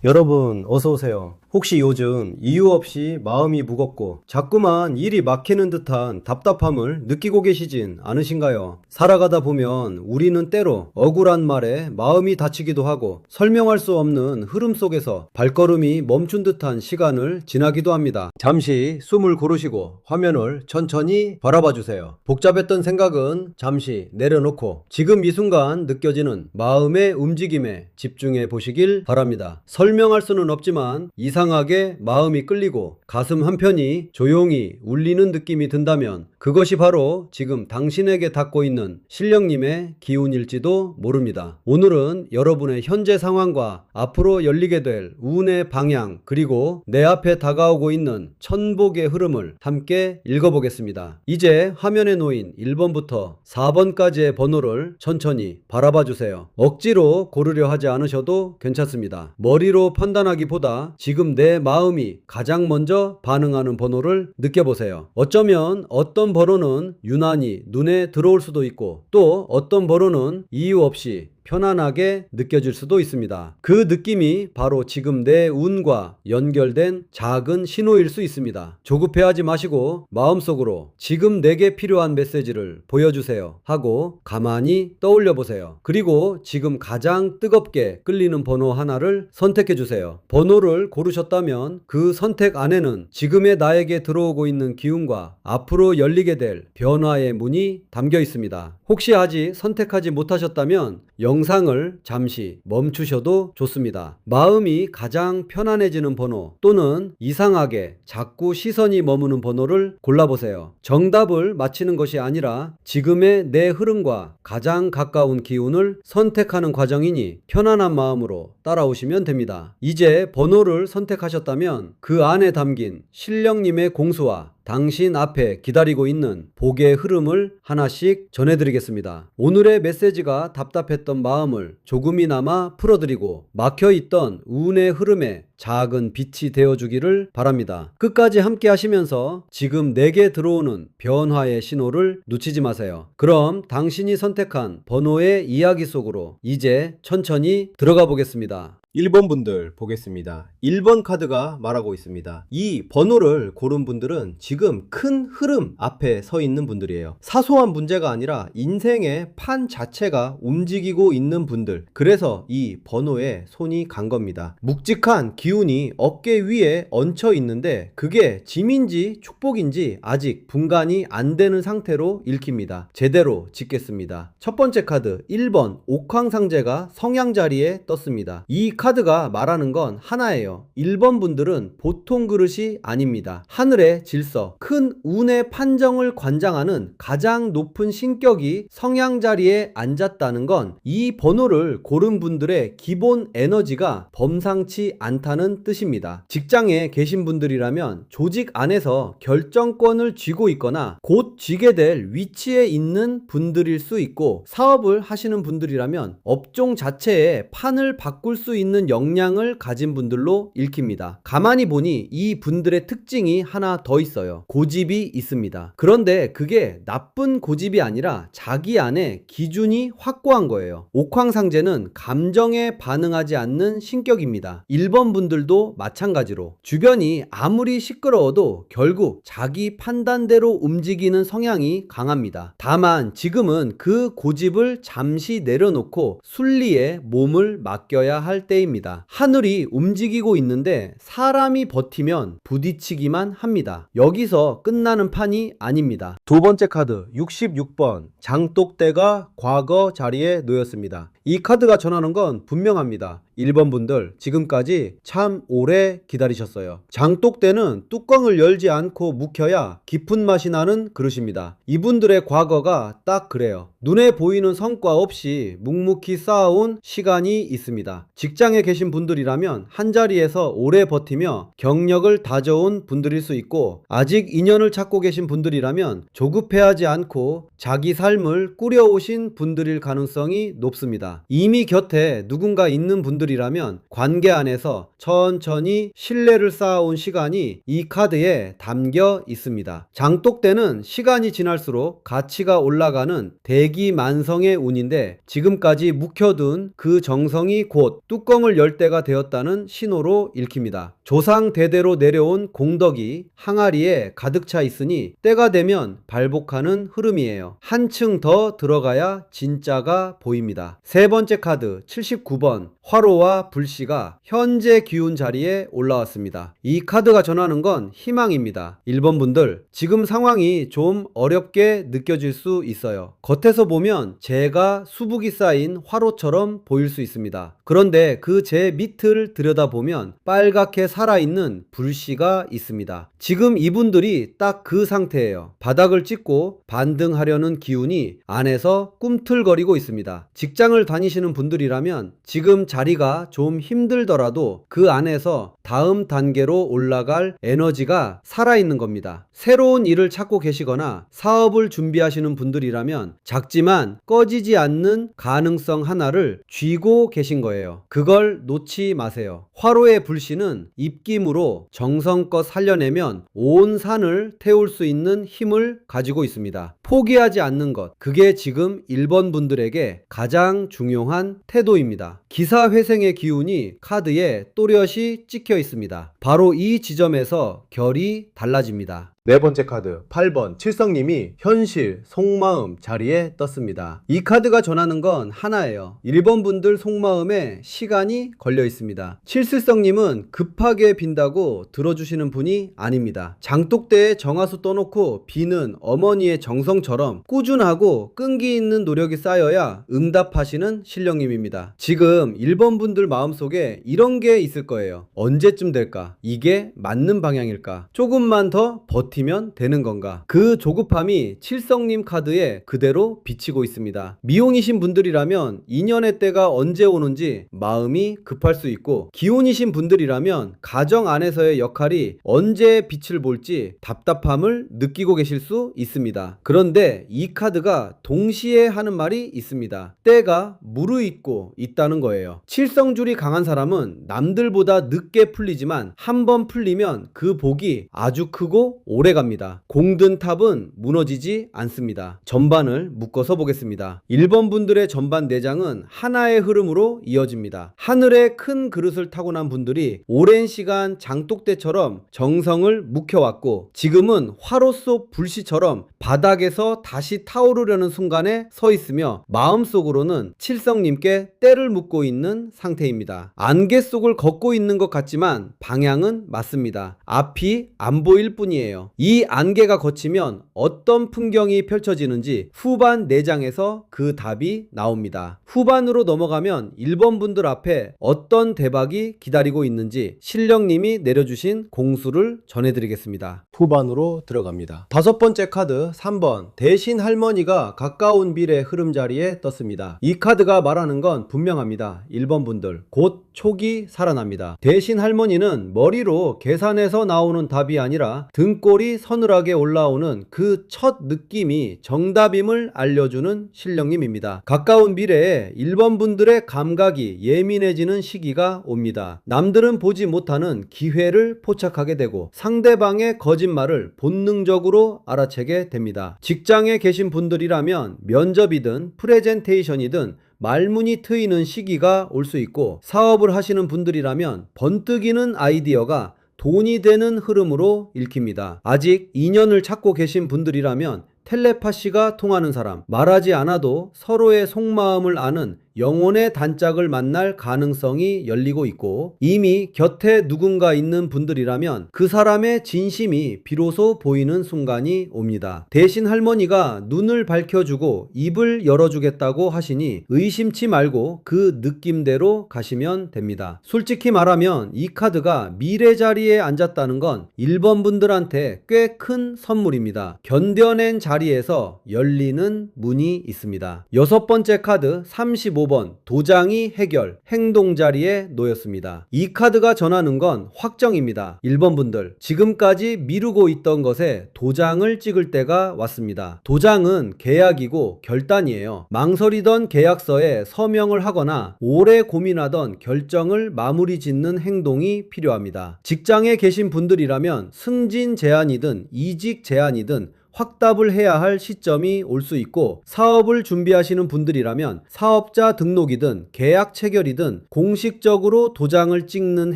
여러분 어서 오세요. 혹시 요즘 이유 없이 마음이 무겁고 자꾸만 일이 막히는 듯한 답답함을 느끼고 계시진 않으신가요? 살아가다 보면 우리는 때로 억울한 말에 마음이 다치기도 하고 설명할 수 없는 흐름 속에서 발걸음이 멈춘 듯한 시간을 지나기도 합니다. 잠시 숨을 고르시고 화면을 천천히 바라봐 주세요. 복잡했던 생각은 잠시 내려놓고 지금 이 순간 느껴지는 마음의 움직임에 집중해 보시길 바랍니다. 설명할 수는 없지만 이상하게 마음이 끌리고 가슴 한편이 조용히 울리는 느낌이 든다면 그것이 바로 지금 당신에게 닿고 있는 신령님의 기운일지도 모릅니다. 오늘은 여러분의 현재 상황과 앞으로 열리게 될 운의 방향 그리고 내 앞에 다가오고 있는 천복의 흐름을 함께 읽어보겠습니다. 이제 화면에 놓인 1번부터 4번까지의 번호를 천천히 바라봐 주세요. 억지로 고르려 하지 않으셔도 괜찮습니다. 머리로 판단하기보다 지금 내 마음이 가장 먼저 반응하는 번호를 느껴보세요. 어쩌면 어떤 번호는 유난히 눈에 들어올 수도 있고 또 어떤 번호는 이유 없이 편안하게 느껴질 수도 있습니다. 그 느낌이 바로 지금 내 운과 연결된 작은 신호일 수 있습니다. 조급해하지 마시고 마음속으로 지금 내게 필요한 메시지를 보여주세요 하고 가만히 떠올려 보세요. 그리고 지금 가장 뜨겁게 끌리는 번호 하나를 선택해 주세요. 번호를 고르셨다면 그 선택 안에는 지금의 나에게 들어오고 있는 기운과 앞으로 열리게 될 변화의 문이 담겨 있습니다. 혹시 아직 선택하지 못하셨다면 영상을 잠시 멈추셔도 좋습니다. 마음이 가장 편안해지는 번호 또는 이상하게 자꾸 시선이 머무는 번호를 골라보세요. 정답을 맞히는 것이 아니라 지금의 내 흐름과 가장 가까운 기운을 선택하는 과정이니 편안한 마음으로 따라오시면 됩니다. 이제 번호를 선택하셨다면 그 안에 담긴 신령님의 공수와 당신 앞에 기다리고 있는 복의 흐름을 하나씩 전해드리겠습니다. 오늘의 메시지가 답답했던 마음을 조금이나마 풀어드리고 막혀있던 운의 흐름에 작은 빛이 되어주기를 바랍니다. 끝까지 함께 하시면서 지금 내게 들어오는 변화의 신호를 놓치지 마세요. 그럼 당신이 선택한 번호의 이야기 속으로 이제 천천히 들어가 보겠습니다. 1번 분들 보겠습니다. 1번 카드가 말하고 있습니다. 이 번호를 고른 분들은 지금 큰 흐름 앞에 서 있는 분들이에요. 사소한 문제가 아니라 인생의 판 자체가 움직이고 있는 분들. 그래서 이 번호에 손이 간 겁니다. 묵직한 기운이 어깨 위에 얹혀 있는데 그게 짐인지 축복인지 아직 분간이 안 되는 상태로 읽힙니다. 제대로 짓겠습니다. 첫 번째 카드 1번 옥황상제가 성향 자리에 떴습니다. 이 카드가 말하는 건 하나예요. 1번 분들은 보통 그릇이 아닙니다. 하늘의 질서, 큰 운의 판정을 관장하는 가장 높은 신격이 성향 자리에 앉았다는 건 이 번호를 고른 분들의 기본 에너지가 범상치 않다는 뜻입니다. 직장에 계신 분들이라면 조직 안에서 결정권을 쥐고 있거나 곧 쥐게 될 위치에 있는 분들일 수 있고 사업을 하시는 분들이라면 업종 자체의 판을 바꿀 수 있는 역량을 가진 분들로 읽힙니다. 가만히 보니 이 분들의 특징이 하나 더 있어요. 고집이 있습니다. 그런데 그게 나쁜 고집이 아니라 자기 안에 기준이 확고한 거예요. 옥황상제는 감정에 반응하지 않는 신격입니다. 1번 분들도 마찬가지로 주변이 아무리 시끄러워도 결국 자기 판단대로 움직이는 성향이 강합니다. 다만 지금은 그 고집을 잠시 내려놓고 순리에 몸을 맡겨야 할 때입니다. 하늘이 움직이고 있는데 사람이 버티면 부딪히기만 합니다. 여기서 끝나는 판이 아닙니다. 두 번째 카드 66번 장독대가 과거 자리에 놓였습니다. 이 카드가 전하는 건 분명합니다. 1번 분들 지금까지 참 오래 기다리셨어요. 장독대는 뚜껑을 열지 않고 묵혀야 깊은 맛이 나는 그릇입니다. 이분들의 과거가 딱 그래요. 눈에 보이는 성과 없이 묵묵히 쌓아온 시간이 있습니다. 직장에 계신 분들이라면 한자리에서 오래 버티며 경력을 다져온 분들일 수 있고 아직 인연을 찾고 계신 분들이라면 조급해하지 않고 자기 삶을 꾸려오신 분들일 가능성이 높습니다. 이미 곁에 누군가 있는 분들 분들이라면 관계 안에서 천천히 신뢰를 쌓아온 시간이 이 카드에 담겨 있습니다. 장독대는 시간이 지날수록 가치가 올라가는 대기만성의 운인데 지금까지 묵혀둔 그 정성이 곧 뚜껑을 열 때가 되었다는 신호로 읽힙니다. 조상 대대로 내려온 공덕이 항아리에 가득 차 있으니 때가 되면 발복하는 흐름이에요. 한층 더 들어가야 진짜가 보입니다. 세 번째 카드 79번 화로와 불씨가 현재 기운 자리에 올라왔습니다. 이 카드가 전하는 건 희망입니다. 1번 분들 지금 상황이 좀 어렵게 느껴질 수 있어요. 겉에서 보면 재가 수북이 쌓인 화로처럼 보일 수 있습니다. 그런데 그 재 밑을 들여다보면 빨갛게 살아있는 불씨가 있습니다. 지금 이분들이 딱 그 상태예요. 바닥을 찍고 반등하려는 기운이 안에서 꿈틀거리고 있습니다. 직장을 다니시는 분들이라면 지금 자리가 좀 힘들더라도 그 안에서 다음 단계로 올라갈 에너지가 살아있는 겁니다. 새로운 일을 찾고 계시거나 사업을 준비하시는 분들이라면 작지만 꺼지지 않는 가능성 하나를 쥐고 계신 거예요. 그걸 놓지 마세요. 화로의 불씨는 입김으로 정성껏 살려내면 온 산을 태울 수 있는 힘을 가지고 있습니다. 포기하지 않는 것, 그게 지금 1번 분들에게 가장 중요한 태도입니다. 기사회생의 기운이 카드에 또렷이 찍혀 있습니다. 바로 이 지점에서 결이 달라집니다. 네 번째 카드 8번 칠성님이 현실, 속마음 자리에 떴습니다. 이 카드가 전하는 건 하나예요. 1번 분들 속마음에 시간이 걸려 있습니다. 칠슬성님은 급하게 빈다고 들어주시는 분이 아닙니다. 장독대에 정화수 떠놓고 비는 어머니의 정성처럼 꾸준하고 끈기 있는 노력이 쌓여야 응답하시는 신령님입니다. 지금 1번 분들 마음속에 이런 게 있을 거예요. 언제쯤 될까? 이게 맞는 방향일까? 조금만 더 버티면 되는 건가? 그 조급함이 칠성님 카드에 그대로 비치고 있습니다. 미혼이신 분들이라면 인연의 때가 언제 오는지 마음이 급할 수 있고, 기혼이신 분들이라면 가정 안에서의 역할이 언제 빛을 볼지 답답함을 느끼고 계실 수 있습니다. 그런데 이 카드가 동시에 하는 말이 있습니다. 때가 무르익고 있다는 거예요. 칠성줄이 강한 사람은 남들보다 늦게 풀리지만 한번 풀리면 그 복이 아주 크고 오래 갑니다. 공든 탑은 무너지지 않습니다. 전반을 묶어서 보겠습니다. 1번 분들의 전반 내장은 하나의 흐름으로 이어집니다. 하늘에 큰 그릇을 타고난 분들이 오랜 시간 장독대처럼 정성을 묵혀왔고 지금은 화로 속 불씨처럼 바닥에서 다시 타오르려는 순간에 서 있으며 마음속으로는 칠성님께 때를 묻고 있는 상태입니다. 안개 속을 걷고 있는 것 같지만 방향은 맞습니다. 앞이 안 보일 뿐이에요. 이 안개가 걷히면 어떤 풍경이 펼쳐지는지 후반 내장에서 그 답이 나옵니다. 후반으로 넘어가면 1번 분들 앞에 어떤 대박이 기다리고 있는지 신령님이 내려주신 공수를 전해드리겠습니다. 후반으로 들어갑니다. 다섯 번째 카드 3번 대신 할머니가 가까운 미래 흐름 자리에 떴습니다. 이 카드가 말하는 건 분명합니다. 1번 분들 곧 촉이 살아납니다. 대신 할머니는 머리로 계산해서 나오는 답이 아니라 등골이 서늘하게 올라오는 그 첫 느낌이 정답임을 알려주는 신령님입니다. 가까운 미래에 1번 분들의 감각이 예민해지는 시기가 옵니다. 남들은 보지 못하는 기회를 포착하게 되고 상대방의 거짓말을 본능적으로 알아채게 됩니다. 직장에 계신 분들이라면 면접이든 프레젠테이션이든 말문이 트이는 시기가 올 수 있고, 사업을 하시는 분들이라면 번뜩이는 아이디어가 돈이 되는 흐름으로 읽힙니다. 아직 인연을 찾고 계신 분들이라면 텔레파시가 통하는 사람, 말하지 않아도 서로의 속마음을 아는 영혼의 단짝을 만날 가능성이 열리고 있고, 이미 곁에 누군가 있는 분들이라면 그 사람의 진심이 비로소 보이는 순간이 옵니다. 대신 할머니가 눈을 밝혀주고 입을 열어주겠다고 하시니 의심치 말고 그 느낌대로 가시면 됩니다. 솔직히 말하면 이 카드가 미래 자리에 앉았다는 건 1번 분들한테 꽤 큰 선물입니다. 견뎌낸 자리에서 열리는 문이 있습니다. 여섯 번째 카드 35번 5번 도장이 해결, 행동 자리에 놓였습니다. 이 카드가 전하는 건 확정입니다. 1번 분들, 지금까지 미루고 있던 것에 도장을 찍을 때가 왔습니다. 도장은 계약이고 결단이에요. 망설이던 계약서에 서명을 하거나 오래 고민하던 결정을 마무리 짓는 행동이 필요합니다. 직장에 계신 분들이라면 승진 제안이든 이직 제안이든 확답을 해야 할 시점이 올 수 있고, 사업을 준비하시는 분들이라면 사업자 등록이든 계약 체결이든 공식적으로 도장을 찍는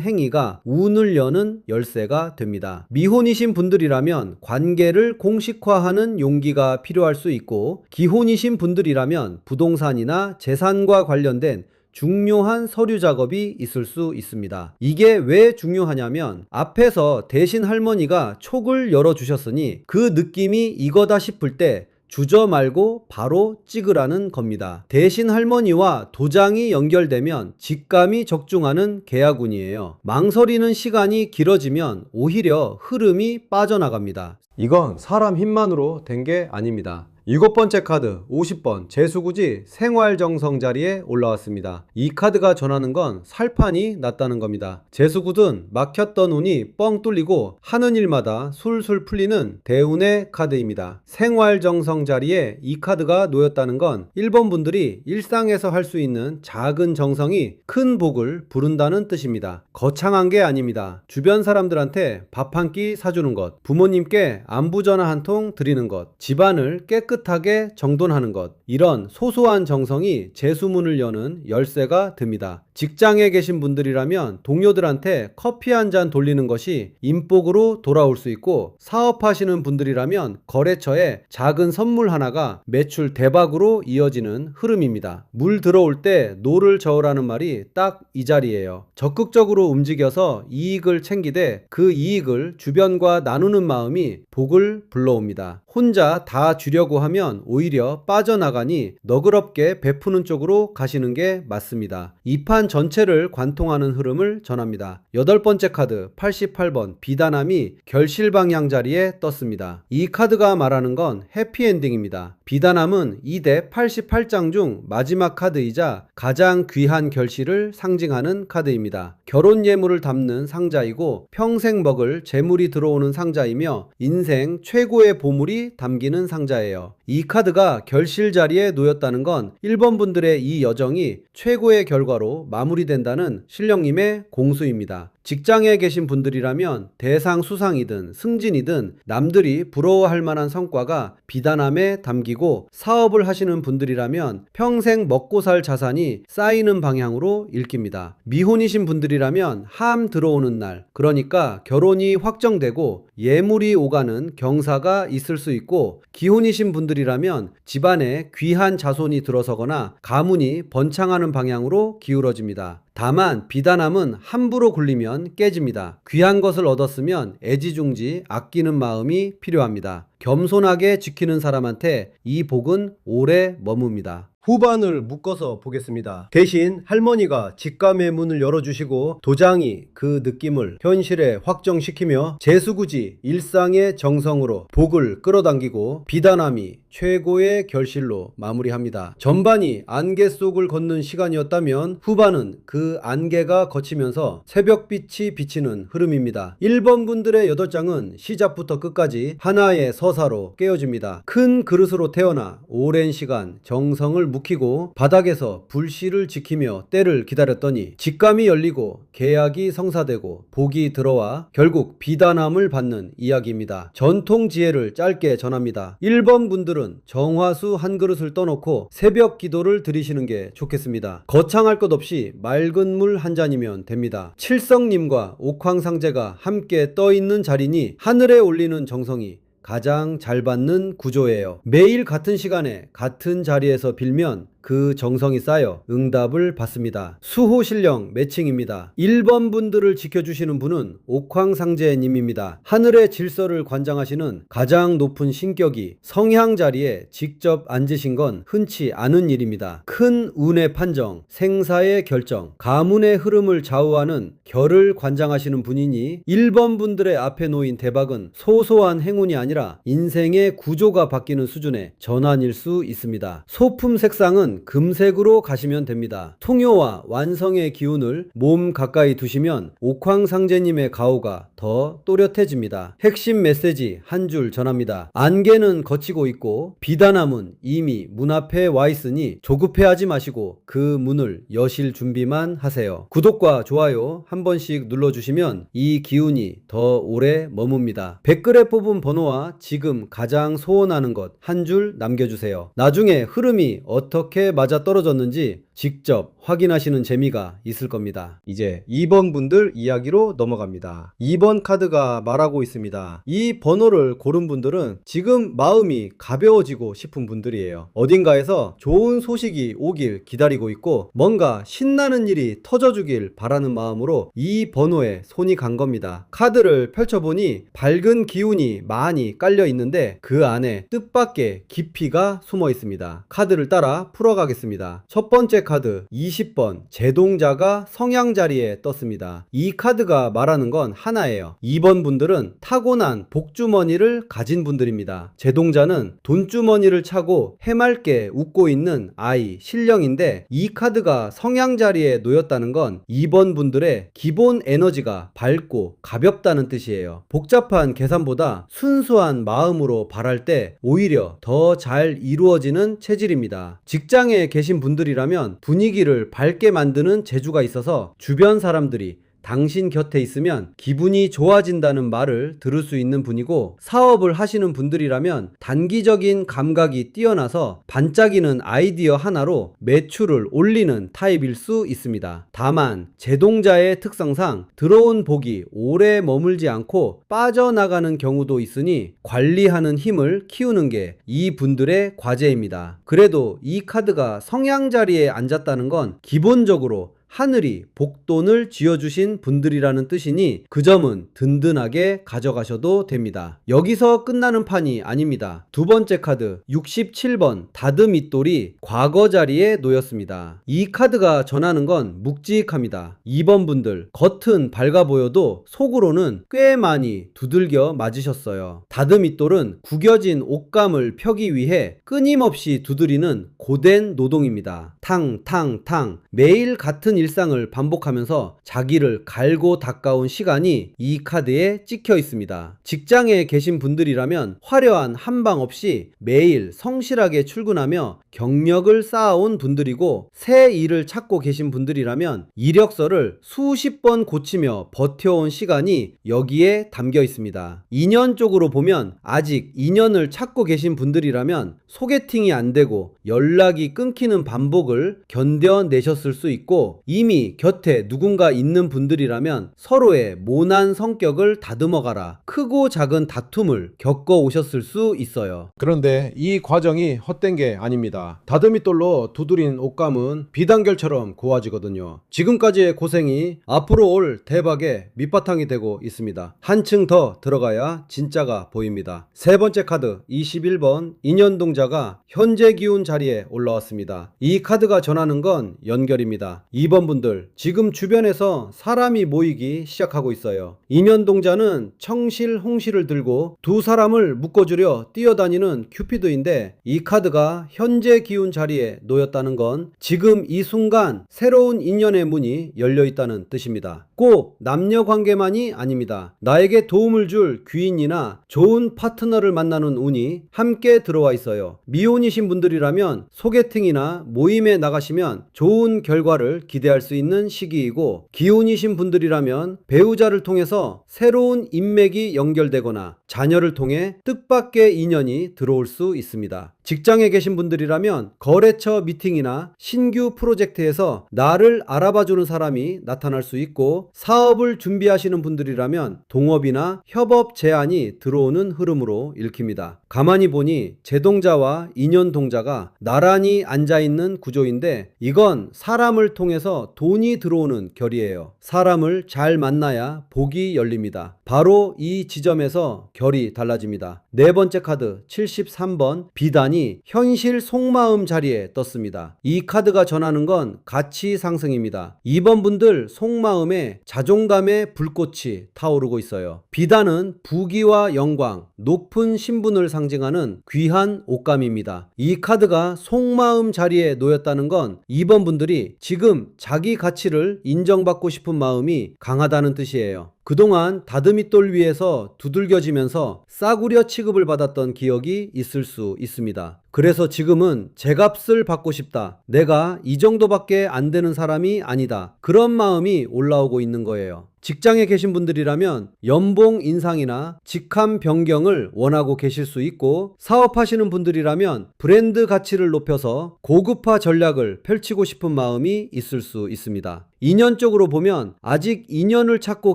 행위가 운을 여는 열쇠가 됩니다. 미혼이신 분들이라면 관계를 공식화하는 용기가 필요할 수 있고, 기혼이신 분들이라면 부동산이나 재산과 관련된 중요한 서류 작업이 있을 수 있습니다. 이게 왜 중요하냐면, 앞에서 대신 할머니가 촉을 열어주셨으니 그 느낌이 이거다 싶을 때 주저 말고 바로 찍으라는 겁니다. 대신 할머니와 도장이 연결되면 직감이 적중하는 계약운이에요. 망설이는 시간이 길어지면 오히려 흐름이 빠져나갑니다. 이건 사람 힘만으로 된 게 아닙니다. 7번째 카드 50번 재수구지 생활정성 자리에 올라왔습니다. 이 카드가 전하는 건 살판이 났다는 겁니다. 재수굿은 막혔던 운이 뻥 뚫리고 하는 일마다 술술 풀리는 대운의 카드입니다. 생활정성 자리에 이 카드가 놓였다는 건 1번 분들이 일상에서 할 수 있는 작은 정성이 큰 복을 부른다는 뜻입니다. 거창한 게 아닙니다. 주변 사람들한테 밥 한 끼 사주는 것, 부모님께 안부 전화 한 통 드리는 것, 집안을 깨끗하게 정돈하는 것, 이런 소소한 정성이 재수문을 여는 열쇠가 됩니다. 직장에 계신 분들이라면 동료들한테 커피 한 잔 돌리는 것이 인복으로 돌아올 수 있고, 사업하시는 분들이라면 거래처에 작은 선물 하나가 매출 대박으로 이어지는 흐름입니다. 물 들어올 때 노를 저으라는 말이 딱 이 자리예요. 적극적으로 움직여서 이익을 챙기되 그 이익을 주변과 나누는 마음이 복을 불러옵니다. 혼자 다 주려고 하면 오히려 빠져나가니 너그럽게 베푸는 쪽으로 가시는 게 맞습니다. 이 판 전체를 관통하는 흐름을 전합니다. 8번째 카드 88번 비단함이 결실방향 자리에 떴습니다. 이 카드가 말하는 건 해피엔딩입니다. 비단함은 2대 88장 중 마지막 카드이자 가장 귀한 결실을 상징하는 카드입니다. 결혼 예물을 담는 상자이고 평생 먹을 재물이 들어오는 상자이며 인생 최고의 보물이 담기는 상자예요. 이 카드가 결실 자리에 놓였다는 건 1번 분들의 이 여정이 최고의 결과로 마무리된다는 신령님의 공수입니다. 직장에 계신 분들이라면 대상 수상이든 승진이든 남들이 부러워할 만한 성과가 비단함에 담기고, 사업을 하시는 분들이라면 평생 먹고 살 자산이 쌓이는 방향으로 읽힙니다. 미혼이신 분들이라면 함 들어오는 날, 그러니까 결혼이 확정되고 예물이 오가는 경사가 있을 수 있고, 기혼이신 분들이라면 집안에 귀한 자손이 들어서거나 가문이 번창하는 방향으로 기울어집니다. 다만 비단함은 함부로 굴리면 깨집니다. 귀한 것을 얻었으면 애지중지 아끼는 마음이 필요합니다. 겸손하게 지키는 사람한테 이 복은 오래 머뭅니다. 후반을 묶어서 보겠습니다. 대신 할머니가 직감의 문을 열어주시고 도장이 그 느낌을 현실에 확정시키며 재수구지 일상의 정성으로 복을 끌어당기고 비단함이 최고의 결실로 마무리합니다. 전반이 안개 속을 걷는 시간이었다면 후반은 그 안개가 걷히면서 새벽빛이 비치는 흐름입니다. 1번 분들의 8장은 시작부터 끝까지 하나의 서사로 깨어집니다. 큰 그릇으로 태어나 오랜 시간 정성을 묵히고 바닥에서 불씨를 지키며 때를 기다렸더니 직감이 열리고 계약이 성사되고 복이 들어와 결국 비단함을 받는 이야기입니다. 전통 지혜를 짧게 전합니다. 1번 분들은 정화수 한 그릇을 떠놓고 새벽 기도를 드리시는 게 좋겠습니다. 거창할 것 없이 맑은 물 한 잔이면 됩니다. 칠성님과 옥황상제가 함께 떠 있는 자리니 하늘에 올리는 정성이 가장 잘 받는 구조예요. 매일 같은 시간에 같은 자리에서 빌면 그 정성이 쌓여 응답을 받습니다. 수호신령 매칭입니다. 1번 분들을 지켜주시는 분은 옥황상제님입니다. 하늘의 질서를 관장하시는 가장 높은 신격이 성향 자리에 직접 앉으신 건 흔치 않은 일입니다. 큰 운의 판정, 생사의 결정, 가문의 흐름을 좌우하는 결을 관장하시는 분이니 1번 분들의 앞에 놓인 대박은 소소한 행운이 아니라 인생의 구조가 바뀌는 수준의 전환일 수 있습니다. 소품 색상은 기운은 금색으로 가시면 됩니다. 통효와 완성의 기운을 몸 가까이 두시면 옥황상제님의 가오가 더 또렷해집니다. 핵심 메시지 한 줄 전합니다. 안개는 걷히고 있고 비단함은 이미 문 앞에 와 있으니 조급해하지 마시고 그 문을 여실 준비만 하세요. 구독과 좋아요 한 번씩 눌러주시면 이 기운이 더 오래 머뭅니다. 댓글에 뽑은 번호와 지금 가장 소원하는 것 한 줄 남겨주세요. 나중에 흐름이 어떻게 맞아떨어졌는지 직접 확인하시는 재미가 있을 겁니다. 이제 2번 분들 이야기로 넘어갑니다. 2번 카드가 말하고 있습니다. 이 번호를 고른 분들은 지금 마음이 가벼워지고 싶은 분들이에요. 어딘가에서 좋은 소식이 오길 기다리고 있고 뭔가 신나는 일이 터져주길 바라는 마음으로 이 번호에 손이 간 겁니다. 카드를 펼쳐보니 밝은 기운이 많이 깔려 있는데 그 안에 뜻밖의 깊이가 숨어 있습니다. 카드를 따라 풀어가겠습니다. 첫 번째 카드 20번 제동자가 성향 자리에 떴습니다. 이 카드가 말하는 건 하나예요. 2번 분들은 타고난 복주머니를 가진 분들입니다. 제동자는 돈주머니를 차고 해맑게 웃고 있는 아이 신령인데 이 카드가 성향 자리에 놓였다는 건 2번 분들의 기본 에너지가 밝고 가볍다는 뜻이에요. 복잡한 계산보다 순수한 마음으로 바랄 때 오히려 더 잘 이루어지는 체질입니다. 직장에 계신 분들이라면 분위기를 밝게 만드는 재주가 있어서 주변 사람들이 당신 곁에 있으면 기분이 좋아진다는 말을 들을 수 있는 분이고, 사업을 하시는 분들이라면 단기적인 감각이 뛰어나서 반짝이는 아이디어 하나로 매출을 올리는 타입일 수 있습니다. 다만 제동자의 특성상 들어온 복이 오래 머물지 않고 빠져나가는 경우도 있으니 관리하는 힘을 키우는 게 이 분들의 과제입니다. 그래도 이 카드가 성향 자리에 앉았다는 건 기본적으로 하늘이 복돈을 쥐어주신 분들이라는 뜻이니 그 점은 든든하게 가져가셔도 됩니다. 여기서 끝나는 판이 아닙니다. 두 번째 카드 67번 다듬이돌이 과거 자리에 놓였습니다. 이 카드가 전하는 건 묵직합니다. 2번 분들 겉은 밝아 보여도 속으로는 꽤 많이 두들겨 맞으셨어요. 다듬이돌은 구겨진 옷감을 펴기 위해 끊임없이 두드리는 고된 노동입니다. 탕탕탕 매일 같은 일상을 반복하면서 자기를 갈고 닦아온 시간이 이 카드에 찍혀 있습니다. 직장에 계신 분들이라면 화려한 한방 없이 매일 성실하게 출근하며 경력을 쌓아온 분들이고, 새 일을 찾고 계신 분들이라면 이력서를 수십 번 고치며 버텨온 시간이 여기에 담겨 있습니다. 인연 쪽으로 보면 아직 인연을 찾고 계신 분들이라면 소개팅이 안 되고 연락이 끊기는 반복을 견뎌내셨을 수 있고, 이미 곁에 누군가 있는 분들이라면 서로의 모난 성격을 다듬어가라 크고 작은 다툼을 겪어 오셨을 수 있어요. 그런데 이 과정이 헛된 게 아닙니다. 다듬이돌로 두드린 옷감은 비단결처럼 고와지거든요. 지금까지의 고생이 앞으로 올 대박의 밑바탕이 되고 있습니다. 한층 더 들어가야 진짜가 보입니다. 세 번째 카드 21번 인연동자가 현재 기운 자리에 올라왔습니다. 이 카드가 전하는 건 연결입니다. 2번 분들 지금 주변에서 사람이 모이기 시작하고 있어요. 인연동자는 청실 홍실을 들고 두 사람을 묶어주려 뛰어다니는 큐피드인데, 이 카드가 현재 기운 자리에 놓였다는 건 지금 이 순간 새로운 인연의 문이 열려 있다는 뜻입니다. 꼭 남녀 관계만이 아닙니다. 나에게 도움을 줄 귀인이나 좋은 파트너를 만나는 운이 함께 들어와 있어요. 미혼이신 분들이라면 소개팅이나 모임에 나가시면 좋은 결과를 기대할 수 있는 시기이고, 기혼이신 분들이라면 배우자를 통해서 새로운 인맥이 연결되거나 자녀를 통해 뜻밖의 인연이 들어올 수 있습니다. 직장에 계신 분들이라면 거래처 미팅이나 신규 프로젝트에서 나를 알아봐주는 사람이 나타날 수 있고, 사업을 준비하시는 분들이라면 동업이나 협업 제안이 들어오는 흐름으로 읽힙니다. 가만히 보니 제동자와 인연동자가 나란히 앉아있는 구조인데, 이건 사람을 통해서 돈이 들어오는 결이에요. 사람을 잘 만나야 복이 열립니다. 바로 이 지점에서 결이 달라집니다. 네 번째 카드 73번 비단이 현실 속마음 자리에 떴습니다. 이 카드가 전하는 건 가치 상승입니다. 2번 분들 속마음에 자존감의 불꽃이 타오르고 있어요. 비단은 부귀와 영광, 높은 신분을 상징하는 귀한 옷감입니다. 이 카드가 속마음 자리에 놓였다는 건 2번 분들이 지금 자기 가치를 인정받고 싶은 마음이 강하다는 뜻이에요. 그동안 다듬이돌 위에서 두들겨지면서 싸구려 취급을 받았던 기억이 있을 수 있습니다. 그래서 지금은 제값을 받고 싶다. 내가 이 정도밖에 안 되는 사람이 아니다. 그런 마음이 올라오고 있는 거예요. 직장에 계신 분들이라면 연봉 인상이나 직함 변경을 원하고 계실 수 있고, 사업하시는 분들이라면 브랜드 가치를 높여서 고급화 전략을 펼치고 싶은 마음이 있을 수 있습니다. 인연적으로 보면 아직 인연을 찾고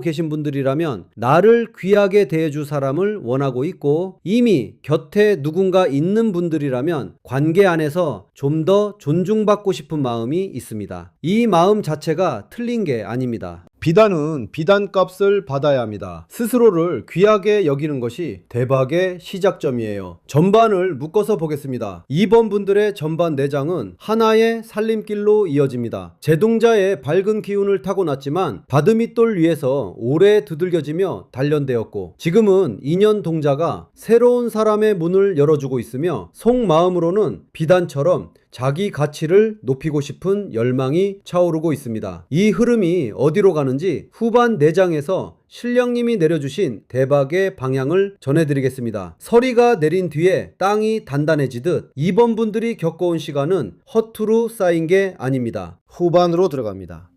계신 분들이라면 나를 귀하게 대해줄 사람을 원하고 있고, 이미 곁에 누군가 있는 분들이라면 관계 안에서 좀 더 존중받고 싶은 마음이 있습니다. 이 마음 자체가 틀린 게 아닙니다. 비단은 비단값을 받아야 합니다. 스스로를 귀하게 여기는 것이 대박의 시작점이에요. 전반을 묶어서 보겠습니다. 2번 분들의 전반 내장은 하나의 살림길로 이어집니다. 제동자의 밝은 기운을 타고났지만 바드밋돌 위에서 오래 두들겨지며 단련되었고, 지금은 인연 동자가 새로운 사람의 문을 열어주고 있으며 속마음으로는 비단처럼 자기 가치를 높이고 싶은 열망이 차오르고 있습니다. 이 흐름이 어디로 가는지 후반 내장에서 신령님이 내려주신 대박의 방향을 전해드리겠습니다. 서리가 내린 뒤에 땅이 단단해지듯 2번 분들이 겪어온 시간은 허투루 쌓인 게 아닙니다. 후반으로 들어갑니다.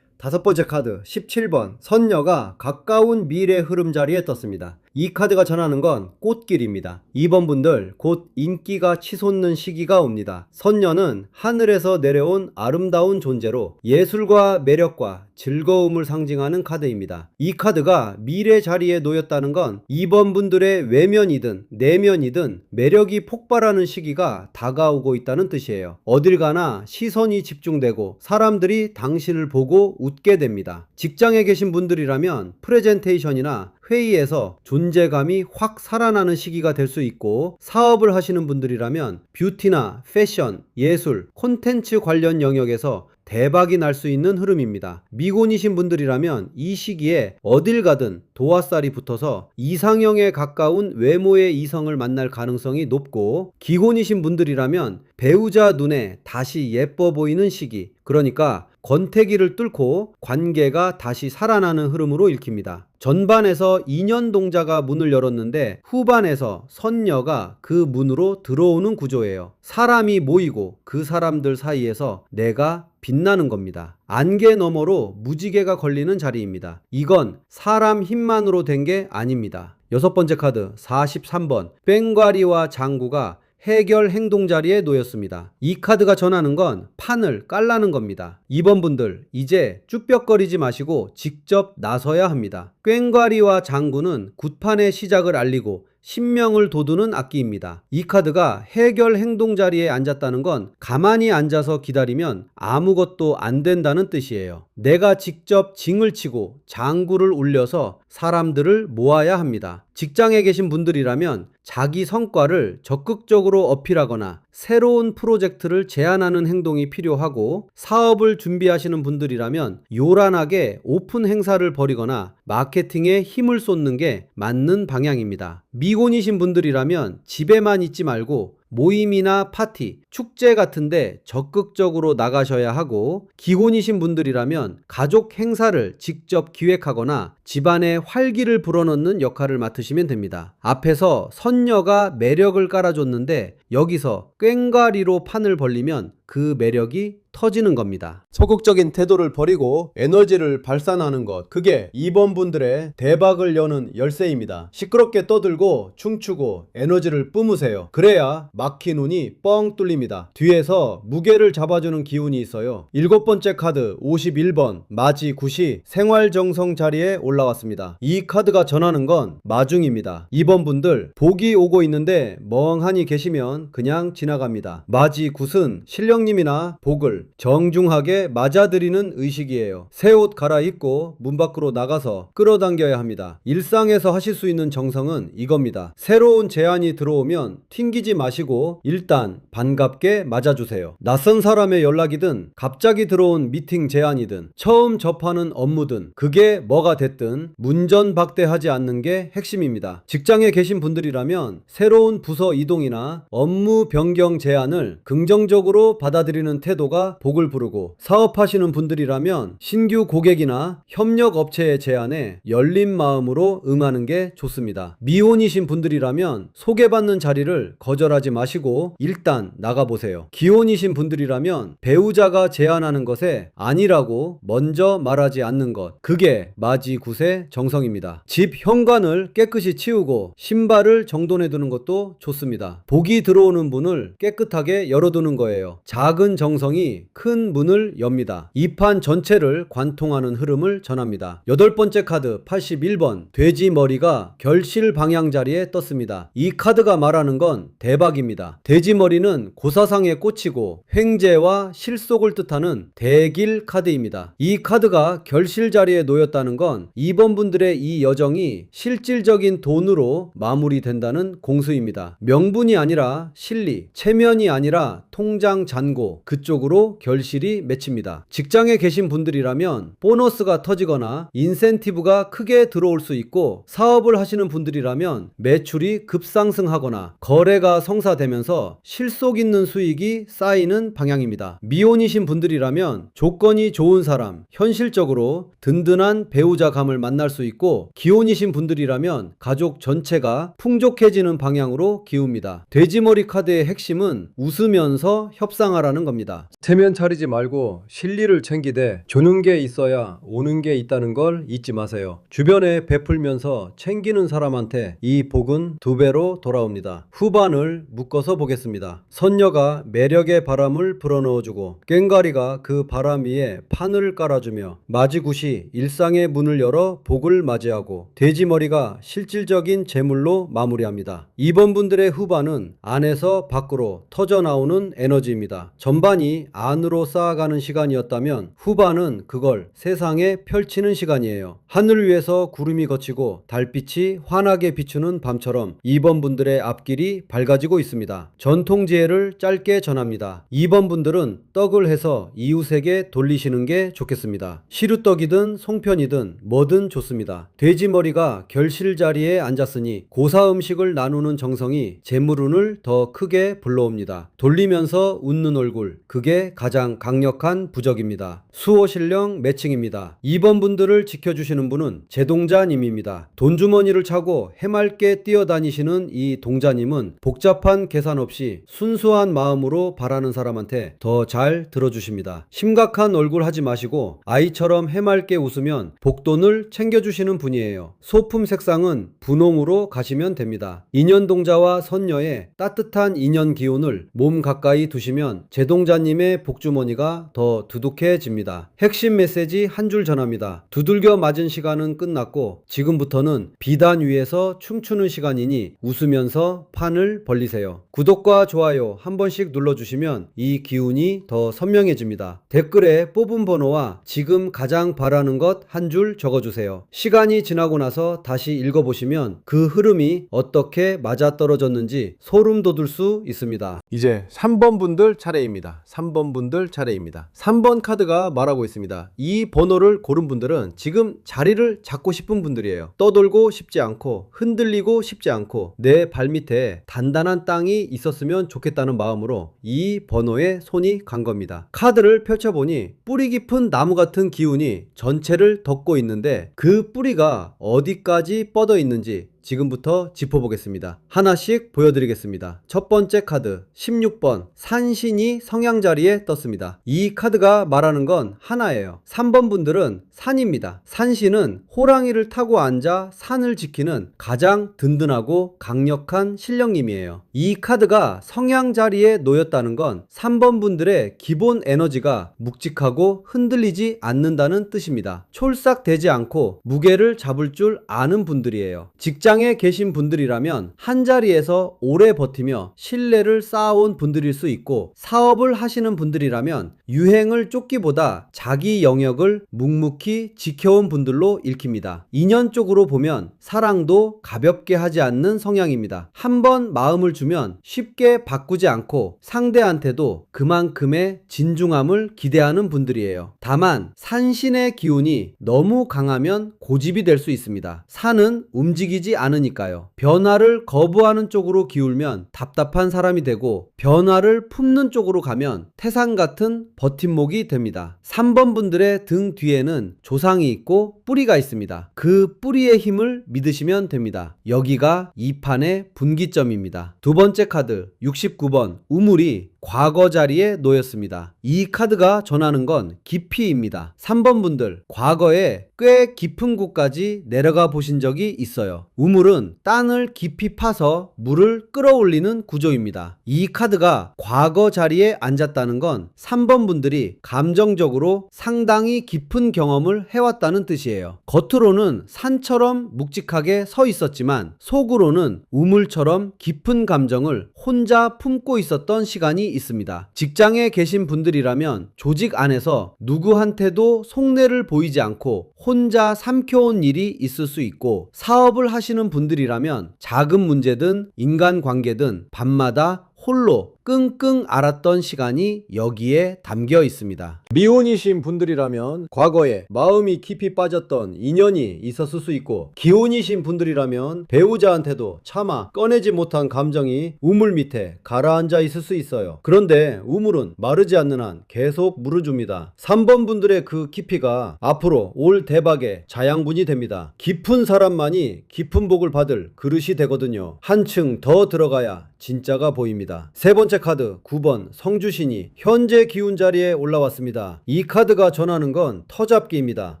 5번째 카드 17번 선녀가 가까운 미래 흐름 자리에 떴습니다. 이 카드가 전하는 건 꽃길입니다. 2번 분들 곧 인기가 치솟는 시기가 옵니다. 선녀는 하늘에서 내려온 아름다운 존재로 예술과 매력과 즐거움을 상징하는 카드입니다. 이 카드가 미래 자리에 놓였다는 건 2번 분들의 외면이든 내면이든 매력이 폭발하는 시기가 다가오고 있다는 뜻이에요. 어딜 가나 시선이 집중되고 사람들이 당신을 보고 웃게 됩니다. 직장에 계신 분들이라면 프레젠테이션이나 회의에서 존재감이 확 살아나는 시기가 될 수 있고, 사업을 하시는 분들이라면 뷰티나 패션, 예술, 콘텐츠 관련 영역에서 대박이 날 수 있는 흐름입니다. 미혼이신 분들이라면 이 시기에 어딜 가든 도화살이 붙어서 이상형에 가까운 외모의 이성을 만날 가능성이 높고, 기혼이신 분들이라면 배우자 눈에 다시 예뻐 보이는 시기, 그러니까 권태기를 뚫고 관계가 다시 살아나는 흐름으로 읽힙니다. 전반에서 인연 동자가 문을 열었는데 후반에서 선녀가 그 문으로 들어오는 구조예요. 사람이 모이고 그 사람들 사이에서 내가 빛나는 겁니다. 안개 너머로 무지개가 걸리는 자리입니다. 이건 사람 힘만으로 된 게 아닙니다. 6번째 카드 43번 뺑과리와 장구가 해결 행동 자리에 놓였습니다. 이 카드가 전하는 건 판을 깔라는 겁니다. 2번 분들 이제 쭈뼛거리지 마시고 직접 나서야 합니다. 꽹과리와 장구는 굿판의 시작을 알리고 신명을 돋우는 악기입니다. 이 카드가 해결 행동 자리에 앉았다는 건 가만히 앉아서 기다리면 아무것도 안 된다는 뜻이에요. 내가 직접 징을 치고 장구를 울려서 사람들을 모아야 합니다. 직장에 계신 분들이라면 자기 성과를 적극적으로 어필하거나 새로운 프로젝트를 제안하는 행동이 필요하고, 사업을 준비하시는 분들이라면 요란하게 오픈 행사를 벌이거나 마케팅에 힘을 쏟는 게 맞는 방향입니다. 미혼이신 분들이라면 집에만 있지 말고 모임이나 파티, 축제 같은데 적극적으로 나가셔야 하고, 기혼이신 분들이라면 가족 행사를 직접 기획하거나 집안에 활기를 불어넣는 역할을 맡으시면 됩니다. 앞에서 선녀가 매력을 깔아줬는데 여기서 꽹과리로 판을 벌리면 그 매력이 터지는 겁니다. 적극적인 태도를 버리고 에너지를 발산하는 것, 그게 2번 분들의 대박을 여는 열쇠입니다. 시끄럽게 떠들고 춤추고 에너지를 뿜으세요. 그래야 막힌 운이 뻥 뚫립니다. 뒤에서 무게를 잡아주는 기운이 있어요. 7번째 카드 51번 마지굿이 생활정성 자리에 올라왔습니다. 이 카드가 전하는 건 마중입니다. 2번 분들 복이 오고 있는데 멍하니 계시면 그냥 지나갑니다. 마지굿은 신령 신령님이나 복을 정중하게 맞아들이는 의식이에요. 새 옷 갈아입고 문 밖으로 나가서 끌어당겨야 합니다. 일상에서 하실 수 있는 정성은 이겁니다. 새로운 제안이 들어오면 튕기지 마시고 일단 반갑게 맞아주세요. 낯선 사람의 연락이든 갑자기 들어온 미팅 제안이든 처음 접하는 업무든 그게 뭐가 됐든 문전박대하지 않는 게 핵심입니다. 직장에 계신 분들이라면 새로운 부서 이동이나 업무 변경 제안을 긍정적으로 받아들이는 태도가 복을 부르고, 사업하시는 분들이라면 신규 고객이나 협력 업체의 제안에 열린 마음으로 응하는 게 좋습니다. 미혼이신 분들이라면 소개받는 자리를 거절하지 마시고 일단 나가보세요. 기혼이신 분들이라면 배우자가 제안하는 것에 아니라고 먼저 말하지 않는 것, 그게 마지굿의 정성입니다. 집 현관을 깨끗이 치우고 신발을 정돈해 두는 것도 좋습니다. 복이 들어오는 문을 깨끗하게 열어두는 거예요. 작은 정성이 큰 문을 엽니다. 이 판 전체를 관통하는 흐름을 전합니다. 8번째 카드 81번 돼지 머리가 결실 방향 자리에 떴습니다. 이 카드가 말하는 건 대박입니다. 돼지 머리는 고사상에 꽂히고 횡재와 실속을 뜻하는 대길 카드입니다. 이 카드가 결실 자리에 놓였다는 건 2번 분들의 이 여정이 실질적인 돈으로 마무리된다는 공수입니다. 명분이 아니라 실리, 체면이 아니라 통장 잔고, 그쪽으로 결실이 맺힙니다. 직장에 계신 분들이라면 보너스가 터지거나 인센티브가 크게 들어올 수 있고, 사업을 하시는 분들이라면 매출이 급상승하거나 거래가 성사되면서 실속 있는 수익이 쌓이는 방향입니다. 미혼이신 분들이라면 조건이 좋은 사람, 현실적으로 든든한 배우자감을 만날 수 있고, 기혼이신 분들이라면 가족 전체가 풍족해지는 방향으로 기웁니다. 돼지머리 카드의 핵심은 웃으면서 협상하라는 겁니다. 체면 차리지 말고 실리를 챙기되 주는 게 있어야 오는 게 있다는 걸 잊지 마세요. 주변에 베풀면서 챙기는 사람한테 이 복은 2배로 돌아옵니다. 후반을 묶어서 보겠습니다. 선녀가 매력의 바람을 불어넣어주고 꽹과리가 그 바람 위에 판을 깔아주며 마지굿이 일상의 문을 열어 복을 맞이하고 돼지머리가 실질적인 재물로 마무리합니다. 2번 분들의 후반은 안에서 밖으로 터져나오는 에너지입니다. 전반이 안으로 쌓아가는 시간이었다면 후반은 그걸 세상에 펼치는 시간이에요. 하늘 위에서 구름이 걷히고 달빛이 환하게 비추는 밤처럼 2번 분들의 앞길이 밝아지고 있습니다. 전통지혜를 짧게 전합니다. 2번 분들은 떡을 해서 이웃에게 돌리시는 게 좋겠습니다. 시루떡이든 송편이든 뭐든 좋습니다. 돼지머리가 결실 자리에 앉았으니 고사 음식을 나누는 정성이 재물운을 더 크게 불러옵니다. 돌리면서 웃는 얼굴, 그게 가장 강력한 부적입니다. 수호신령 매칭입니다. 2번 분들을 지켜주시는 분은 제동자님입니다. 돈주머니를 차고 해맑게 뛰어다니시는 이 동자님은 복잡한 계산 없이 순수한 마음으로 바라는 사람한테 더 잘 들어주십니다. 심각한 얼굴 하지 마시고 아이처럼 해맑게 웃으면 복돈을 챙겨주시는 분이에요. 소품 색상은 분홍으로 가시면 됩니다. 인연동자와 선녀의 따뜻한 인연 기운을 몸 가까이 두시면 제동자님의 복주머니가 더 두둑해집니다. 핵심 메시지 한 줄 전합니다. 두들겨 맞은 시간은 끝났고 지금부터는 비단 위에서 춤추는 시간이니 웃으면서 판을 벌리세요. 구독과 좋아요 한 번씩 눌러주시면 이 기운이 더 선명해집니다. 댓글에 뽑은 번호와 지금 가장 바라는 것 한 줄 적어주세요. 시간이 지나고 나서 다시 읽어보시면 그 흐름이 어떻게 맞아떨어졌는지 소름 돋을 수 있습니다. 이제 3번 분들 차례입니다. 3번 분들 차례입니다. 3번 카드가 말하고 있습니다. 이 번호를 고른 분들은 지금 자리를 잡고 싶은 분들이에요. 떠돌고 싶지 않고 흔들리고 싶지 않고 내 발밑에 단단한 땅이 있었으면 좋겠다는 마음으로 이 번호에 손이 간 겁니다. 카드를 펼쳐보니 뿌리 깊은 나무 같은 기운이 전체를 덮고 있는데 그 뿌리가 어디까지 뻗어 있는지 지금부터 짚어보겠습니다. 하나씩 보여드리겠습니다. 첫 번째 카드 16번 산신이 성향 자리에 떴습니다. 이 카드가 말하는 건 하나예요. 3번 분들은 산입니다. 산신은 호랑이를 타고 앉아 산을 지키는 가장 든든하고 강력한 신령님이에요. 이 카드가 성향 자리에 놓였다는 건 3번 분들의 기본 에너지가 묵직하고 흔들리지 않는다는 뜻입니다. 촐싹되지 않고 무게를 잡을 줄 아는 분들이에요. 직장 직장에 계신 분들이라면 한자리에서 오래 버티며 신뢰를 쌓아온 분들일 수 있고, 사업을 하시는 분들이라면 유행을 쫓기보다 자기 영역을 묵묵히 지켜온 분들로 읽힙니다. 인연 쪽으로 보면 사랑도 가볍게 하지 않는 성향입니다. 한번 마음을 주면 쉽게 바꾸지 않고 상대한테도 그만큼의 진중함을 기대하는 분들이에요. 다만 산신의 기운이 너무 강하면 고집이 될 수 있습니다. 산은 움직이지 않으니까요. 변화를 거부하는 쪽으로 기울면 답답한 사람이 되고, 변화를 품는 쪽으로 가면 태산 같은 버팀목이 됩니다. 3번 분들의 등 뒤에는 조상이 있고 뿌리가 있습니다. 그 뿌리의 힘을 믿으시면 됩니다. 여기가 이 판의 분기점입니다. 두 번째 카드 69번 우물이 과거 자리에 놓였습니다. 이 카드가 전하는 건 깊이입니다. 3번 분들, 과거에 꽤 깊은 곳까지 내려가 보신 적이 있어요. 우물은 땅을 깊이 파서 물을 끌어올리는 구조입니다. 이 카드가 과거 자리에 앉았다는 건 3번 분들이 감정적으로 상당히 깊은 경험을 해왔다는 뜻이에요. 겉으로는 산처럼 묵직하게 서 있었지만 속으로는 우물처럼 깊은 감정을 혼자 품고 있었던 시간이 있습니다. 직장에 계신 분들이라면 조직 안에서 누구한테도 속내를 보이지 않고 혼자 삼켜온 일이 있을 수 있고, 사업을 하시는 분들이라면 작은 문제든 인간관계든 밤마다 홀로 끙끙 앓았던 시간이 여기에 담겨 있습니다. 미혼이신 분들이라면 과거에 마음이 깊이 빠졌던 인연이 있었을 수 있고, 기혼이신 분들이라면 배우자한테도 차마 꺼내지 못한 감정이 우물 밑에 가라앉아 있을 수 있어요. 그런데 우물은 마르지 않는 한 계속 물을 줍니다. 3번 분들의 그 깊이가 앞으로 올 대박의 자양분이 됩니다. 깊은 사람만이 깊은 복을 받을 그릇이 되거든요. 한층 더 들어가야 진짜가 보입니다. 세 번째 카드 9번 성주신이 현재 기운 자리에 올라왔습니다. 이 카드가 전하는 건 터잡기입니다.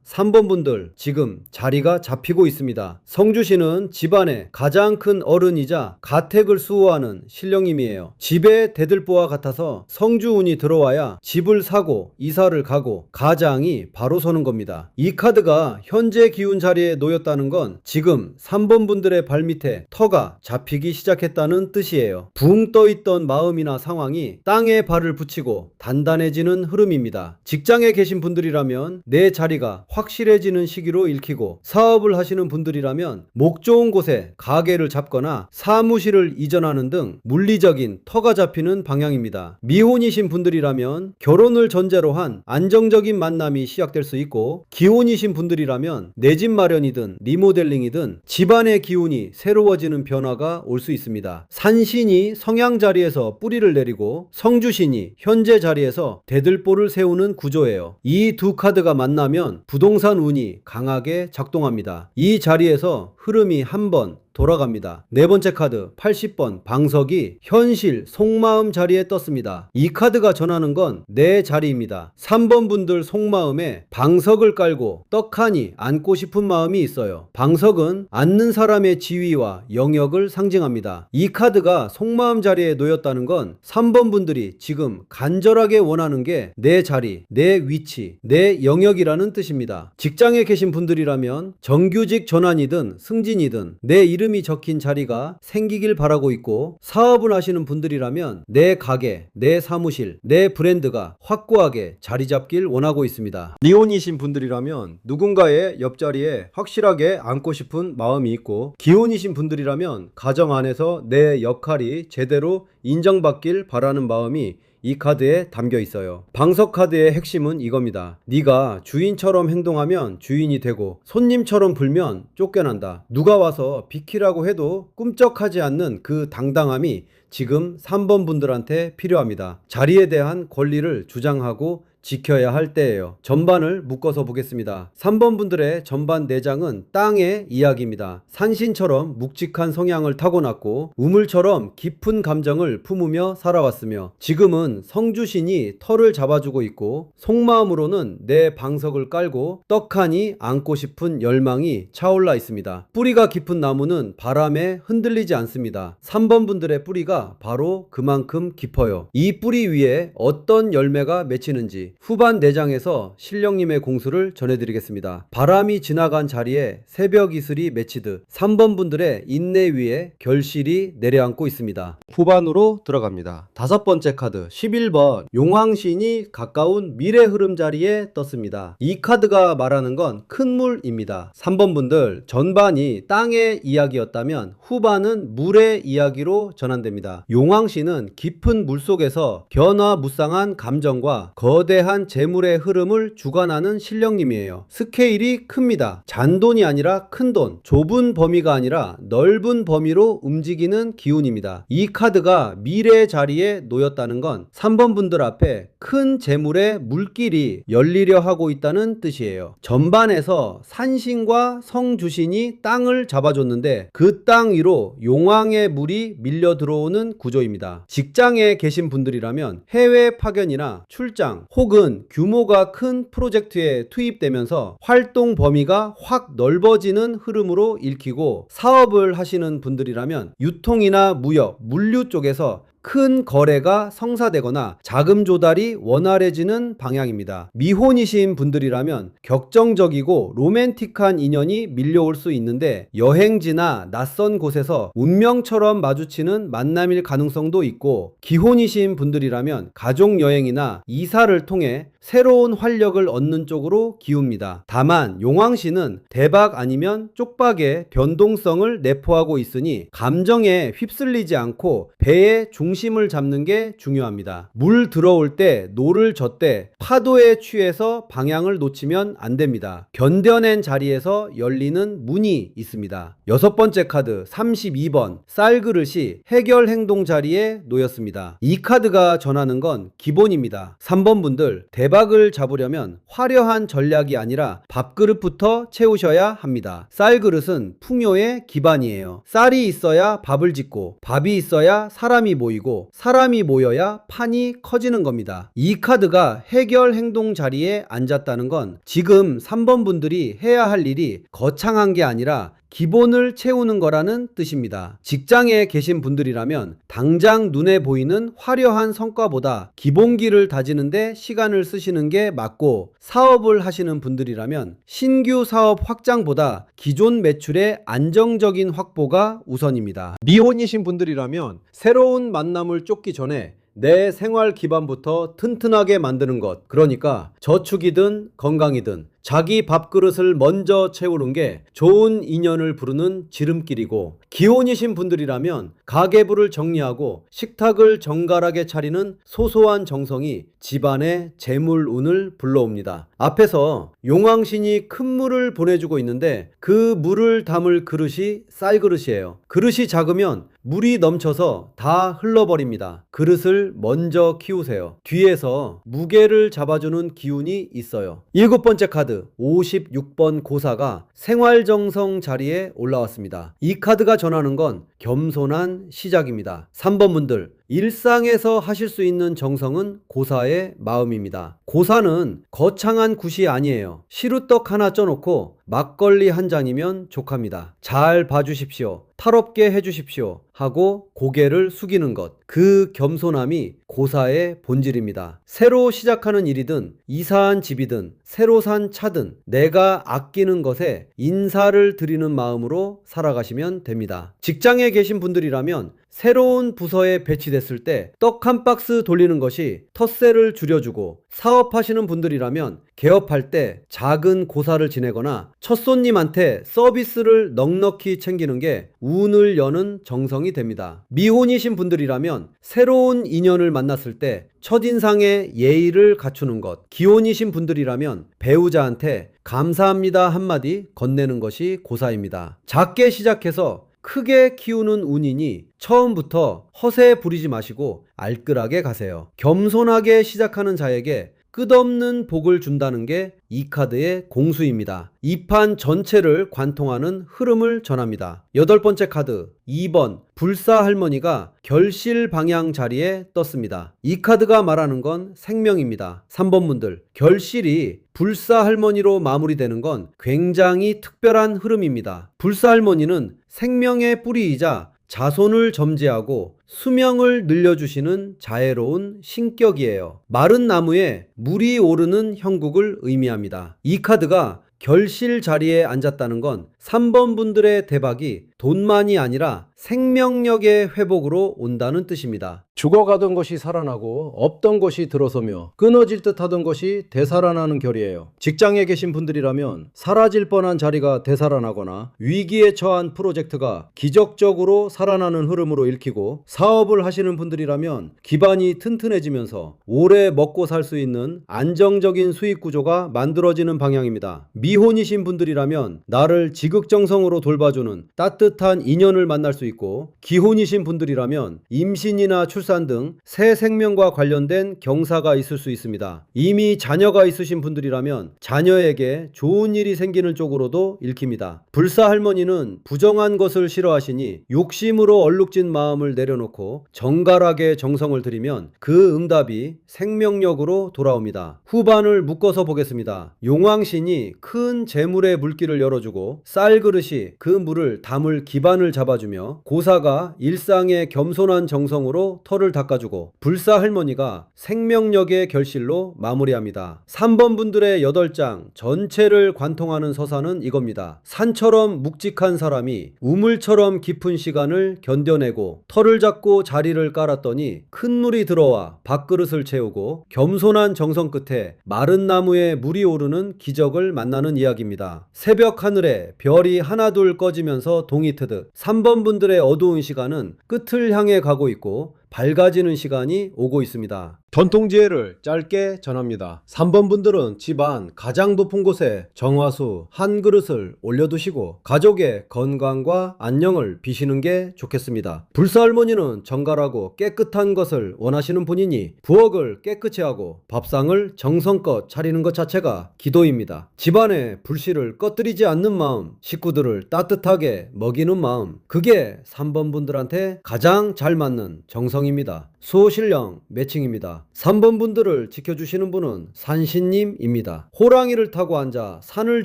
3번 분들, 지금 자리가 잡히고 있습니다. 성주신은 집안의 가장 큰 어른이자 가택을 수호하는 신령임이에요. 집에 대들보와 같아서 성주운이 들어와야 집을 사고 이사를 가고 가장이 바로 서는 겁니다. 이 카드가 현재 기운 자리에 놓였다는 건 지금 3번 분들의 발밑에 터가 잡히기 시작했다는 뜻이에요. 붕 떠있던 마음이나 상황이 땅에 발을 붙이고 단단해지는 흐름입니다. 직장에 계신 분들이라면 내 자리가 확실해지는 시기로 읽히고, 사업을 하시는 분들이라면 목 좋은 곳에 가게를 잡거나 사무실을 이전하는 등 물리적인 터가 잡히는 방향입니다. 미혼이신 분들이라면 결혼을 전제로 한 안정적인 만남이 시작될 수 있고, 기혼이신 분들이라면 내 집 마련이든 리모델링이든 집안의 기운이 새로워지는 변화가 올 수 있습니다. 산신이 성향 자리에서 뿌리를 내리고 성주신이 현재 자리에서 대들보를 세우는 구조예요. 이 두 카드가 만나면 부동산 운이 강하게 작동합니다. 이 자리에서 흐름이 한번 돌아갑니다. 네 번째 카드 80번 방석이 현실 속마음 자리에 떴습니다. 이 카드가 전하는 건 내 자리입니다. 3번 분들 속마음에 방석을 깔고 떡하니 앉고 싶은 마음이 있어요. 방석은 앉는 사람의 지위와 영역을 상징합니다. 이 카드가 속마음 자리에 놓였다는 건 3번 분들이 지금 간절하게 원하는 게 내 자리, 내 위치, 내 영역이라는 뜻입니다. 직장에 계신 분들이라면 정규직 전환이든 승진이든 내 이름이 적힌 자리가 생기길 바라고 있고, 사업을 하시는 분들이라면 내 가게, 내 사무실, 내 브랜드가 확고하게 자리 잡길 원하고 있습니다. 미혼이신 분들이라면 누군가의 옆자리에 확실하게 앉고 싶은 마음이 있고, 기혼이신 분들이라면 가정 안에서 내 역할이 제대로 인정받길 바라는 마음이 이 카드에 담겨 있어요. 방석 카드의 핵심은 이겁니다. 네가 주인처럼 행동하면 주인이 되고 손님처럼 굴면 쫓겨난다. 누가 와서 비키라고 해도 꿈쩍하지 않는 그 당당함이 지금 3번 분들한테 필요합니다. 자리에 대한 권리를 주장하고 지켜야 할 때예요. 전반을 묶어서 보겠습니다. 3번 분들의 전반 내장은 땅의 이야기입니다. 산신처럼 묵직한 성향을 타고났고 우물처럼 깊은 감정을 품으며 살아왔으며, 지금은 성주신이 털을 잡아주고 있고 속마음으로는 내 방석을 깔고 떡하니 안고 싶은 열망이 차올라 있습니다. 뿌리가 깊은 나무는 바람에 흔들리지 않습니다. 3번 분들의 뿌리가 바로 그만큼 깊어요. 이 뿌리 위에 어떤 열매가 맺히는지 없이 후반 4장에서 신령님의 공수를 전해드리겠습니다. 바람이 지나간 자리에 새벽 이슬이 맺히듯 3번 분들의 인내 위에 결실이 내려앉고 있습니다. 후반으로 들어갑니다. 5번째 카드 11번 용왕신이 가까운 미래 흐름 자리에 떴습니다. 이 카드가 말하는 건 큰 물입니다. 3번 분들 전반이 땅의 이야기였다면 후반은 물의 이야기로 전환됩니다. 용왕신은 깊은 물속에서 변화무쌍한 감정과 거대한 재물의 흐름을 주관하는 신령님이에요. 스케일이 큽니다. 잔돈이 아니라 큰돈, 좁은 범위가 아니라 넓은 범위로 움직이는 기운입니다. 이 카드가 미래 자리에 놓였다는 건 3번 분들 앞에 큰 재물의 물길이 열리려 하고 있다는 뜻이에요. 전반에서 산신과 성주신이 땅을 잡아줬는데 그 땅 위로 용왕의 물이 밀려 들어오는 구조입니다. 직장에 계신 분들이라면 해외 파견이나 출장 혹은 규모가 큰 프로젝트에 투입되면서 활동 범위가 확 넓어지는 흐름으로 읽히고, 사업을 하시는 분들이라면 유통이나 무역, 물류 쪽에서 큰 거래가 성사되거나 자금 조달이 원활해지는 방향입니다. 미혼이신 분들이라면 격정적이고 로맨틱한 인연이 밀려올 수 있는데 여행지나 낯선 곳에서 운명처럼 마주치는 만남일 가능성도 있고, 기혼이신 분들이라면 가족 여행이나 이사를 통해 새로운 활력을 얻는 쪽으로 기웁니다. 다만 용왕신은 대박 아니면 쪽박의 변동성을 내포하고 있으니 감정에 휩쓸리지 않고 배의 중심을 잡는 게 중요합니다. 물 들어올 때 노를 젓되 파도에 취해서 방향을 놓치면 안 됩니다. 견뎌낸 자리에서 열리는 문이 있습니다. 6번째 카드 32번 쌀그릇이 해결 행동 자리에 놓였습니다. 이 카드가 전하는 건 기본입니다. 3번 분들 대박을 잡으려면 화려한 전략이 아니라 밥그릇부터 채우셔야 합니다. 쌀그릇은 풍요의 기반이에요. 쌀이 있어야 밥을 짓고 밥이 있어야 사람이 모이고 사람이 모여야 판이 커지는 겁니다. 이 카드가 해결 행동 자리에 앉았다는 건 지금 3번 분들이 해야 할 일이 거창한 게 아니라 기본을 채우는 거라는 뜻입니다. 직장에 계신 분들이라면 당장 눈에 보이는 화려한 성과보다 기본기를 다지는데 시간을 쓰시는 게 맞고, 사업을 하시는 분들이라면 신규 사업 확장보다 기존 매출의 안정적인 확보가 우선입니다. 미혼이신 분들이라면 새로운 만남을 쫓기 전에 내 생활 기반부터 튼튼하게 만드는 것, 그러니까 저축이든 건강이든 자기 밥그릇을 먼저 채우는 게 좋은 인연을 부르는 지름길이고, 기혼이신 분들이라면 가계부를 정리하고 식탁을 정갈하게 차리는 소소한 정성이 집안의 재물운을 불러옵니다. 앞에서 용왕신이 큰 물을 보내주고 있는데 그 물을 담을 그릇이 쌀그릇이에요. 그릇이 작으면 물이 넘쳐서 다 흘러버립니다. 그릇을 먼저 키우세요. 뒤에서 무게를 잡아주는 기운이 있어요. 7번째 카드 56번 고사가 생활정성 자리에 올라왔습니다. 이 카드가 전하는 건 겸손한 시작입니다. 3번 분들 일상에서 하실 수 있는 정성은 고사의 마음입니다. 고사는 거창한 굿이 아니에요. 시루떡 하나 쪄놓고 막걸리 한 잔이면 족합니다. 잘 봐주십시오. 탈없게 해주십시오 하고 고개를 숙이는 것, 그 겸손함이 고사의 본질입니다. 새로 시작하는 일이든 이사한 집이든 새로 산 차든 내가 아끼는 것에 인사를 드리는 마음으로 살아가시면 됩니다. 직장에 계신 분들이라면 새로운 부서에 배치됐을 때 떡 한 박스 돌리는 것이 텃세를 줄여주고, 사업하시는 분들이라면 개업할 때 작은 고사를 지내거나 첫 손님한테 서비스를 넉넉히 챙기는 게 운을 여는 정성이 됩니다. 미혼이신 분들이라면 새로운 인연을 만났을 때 첫인상에 예의를 갖추는 것, 기혼이신 분들이라면 배우자한테 감사합니다 한마디 건네는 것이 고사입니다. 작게 시작해서 크게 키우는 운이니 처음부터 허세 부리지 마시고 알뜰하게 가세요. 겸손하게 시작하는 자에게 끝없는 복을 준다는 게 이 카드의 공수입니다. 이 판 전체를 관통하는 흐름을 전합니다. 8번째 카드 2번 불사 할머니가 결실 방향 자리에 떴습니다. 이 카드가 말하는 건 생명입니다. 3번 분들 결실이 불사 할머니로 마무리되는 건 굉장히 특별한 흐름입니다. 불사 할머니는 생명의 뿌리이자 자손을 점지하고 수명을 늘려주시는 자애로운 신격이에요. 마른 나무에 물이 오르는 형국을 의미합니다. 이 카드가 결실 자리에 앉았다는 건 3번 분들의 대박이 돈만이 아니라 생명력의 회복으로 온다는 뜻입니다. 죽어가던 것이 살아나고 없던 것이 들어서며 끊어질 듯 하던 것이 되살아나는 결이에요. 직장에 계신 분들이라면 사라질 뻔한 자리가 되살아나거나 위기에 처한 프로젝트가 기적적으로 살아나는 흐름으로 읽히고, 사업을 하시는 분들이라면 기반이 튼튼해지면서 오래 먹고 살 수 있는 안정적인 수익 구조가 만들어지는 방향입니다. 미혼이신 분들이라면 나를 지극정성으로 돌봐주는 따뜻한 인연을 만날 수 있고, 기혼이신 분들이라면 임신이나 출산 등 새 생명과 관련된 경사가 있을 수 있습니다. 이미 자녀가 있으신 분들이라면 자녀에게 좋은 일이 생기는 쪽으로도 읽힙니다. 불사 할머니는 부정한 것을 싫어하시니 욕심으로 얼룩진 마음을 내려놓고 정갈하게 정성을 들이면 그 응답이 생명력으로 돌아옵니다. 후반을 묶어서 보겠습니다. 용왕신이 큰 재물의 물길을 열어주고 쌀그릇이 그 물을 담을 기반을 잡아주며, 고사가 일상의 겸손한 정성으로 털을 닦아주고, 불사 할머니가 생명력의 결실로 마무리합니다. 3번 분들의 8장 전체를 관통하는 서사는 이겁니다. 산처럼 묵직한 사람이 우물처럼 깊은 시간을 견뎌내고 털을 잡고 자리를 깔았더니 큰 물이 들어와 밥그릇을 채우고, 겸손한 정성 끝에 마른 나무에 물이 오르는 기적을 만나는 이야기입니다. 새벽 하늘에 별이 하나둘 꺼지면서 동이 트듯 3번 분들의 어두운 시간은 끝을 향해 가고 있고 밝아지는 시간이 오고 있습니다. 전통지혜를 짧게 전합니다. 3번 분들은 집안 가장 높은 곳에 정화수 한 그릇을 올려두시고 가족의 건강과 안녕을 비시는 게 좋겠습니다. 불사 할머니는 정갈하고 깨끗한 것을 원하시는 분이니 부엌을 깨끗이 하고 밥상을 정성껏 차리는 것 자체가 기도입니다. 집안의 불씨를 꺼뜨리지 않는 마음, 식구들을 따뜻하게 먹이는 마음, 그게 3번 분들한테 가장 잘 맞는 정성입니다. 수호신령 매칭입니다. 3번 분들을 지켜주시는 분은 산신님입니다. 호랑이를 타고 앉아 산을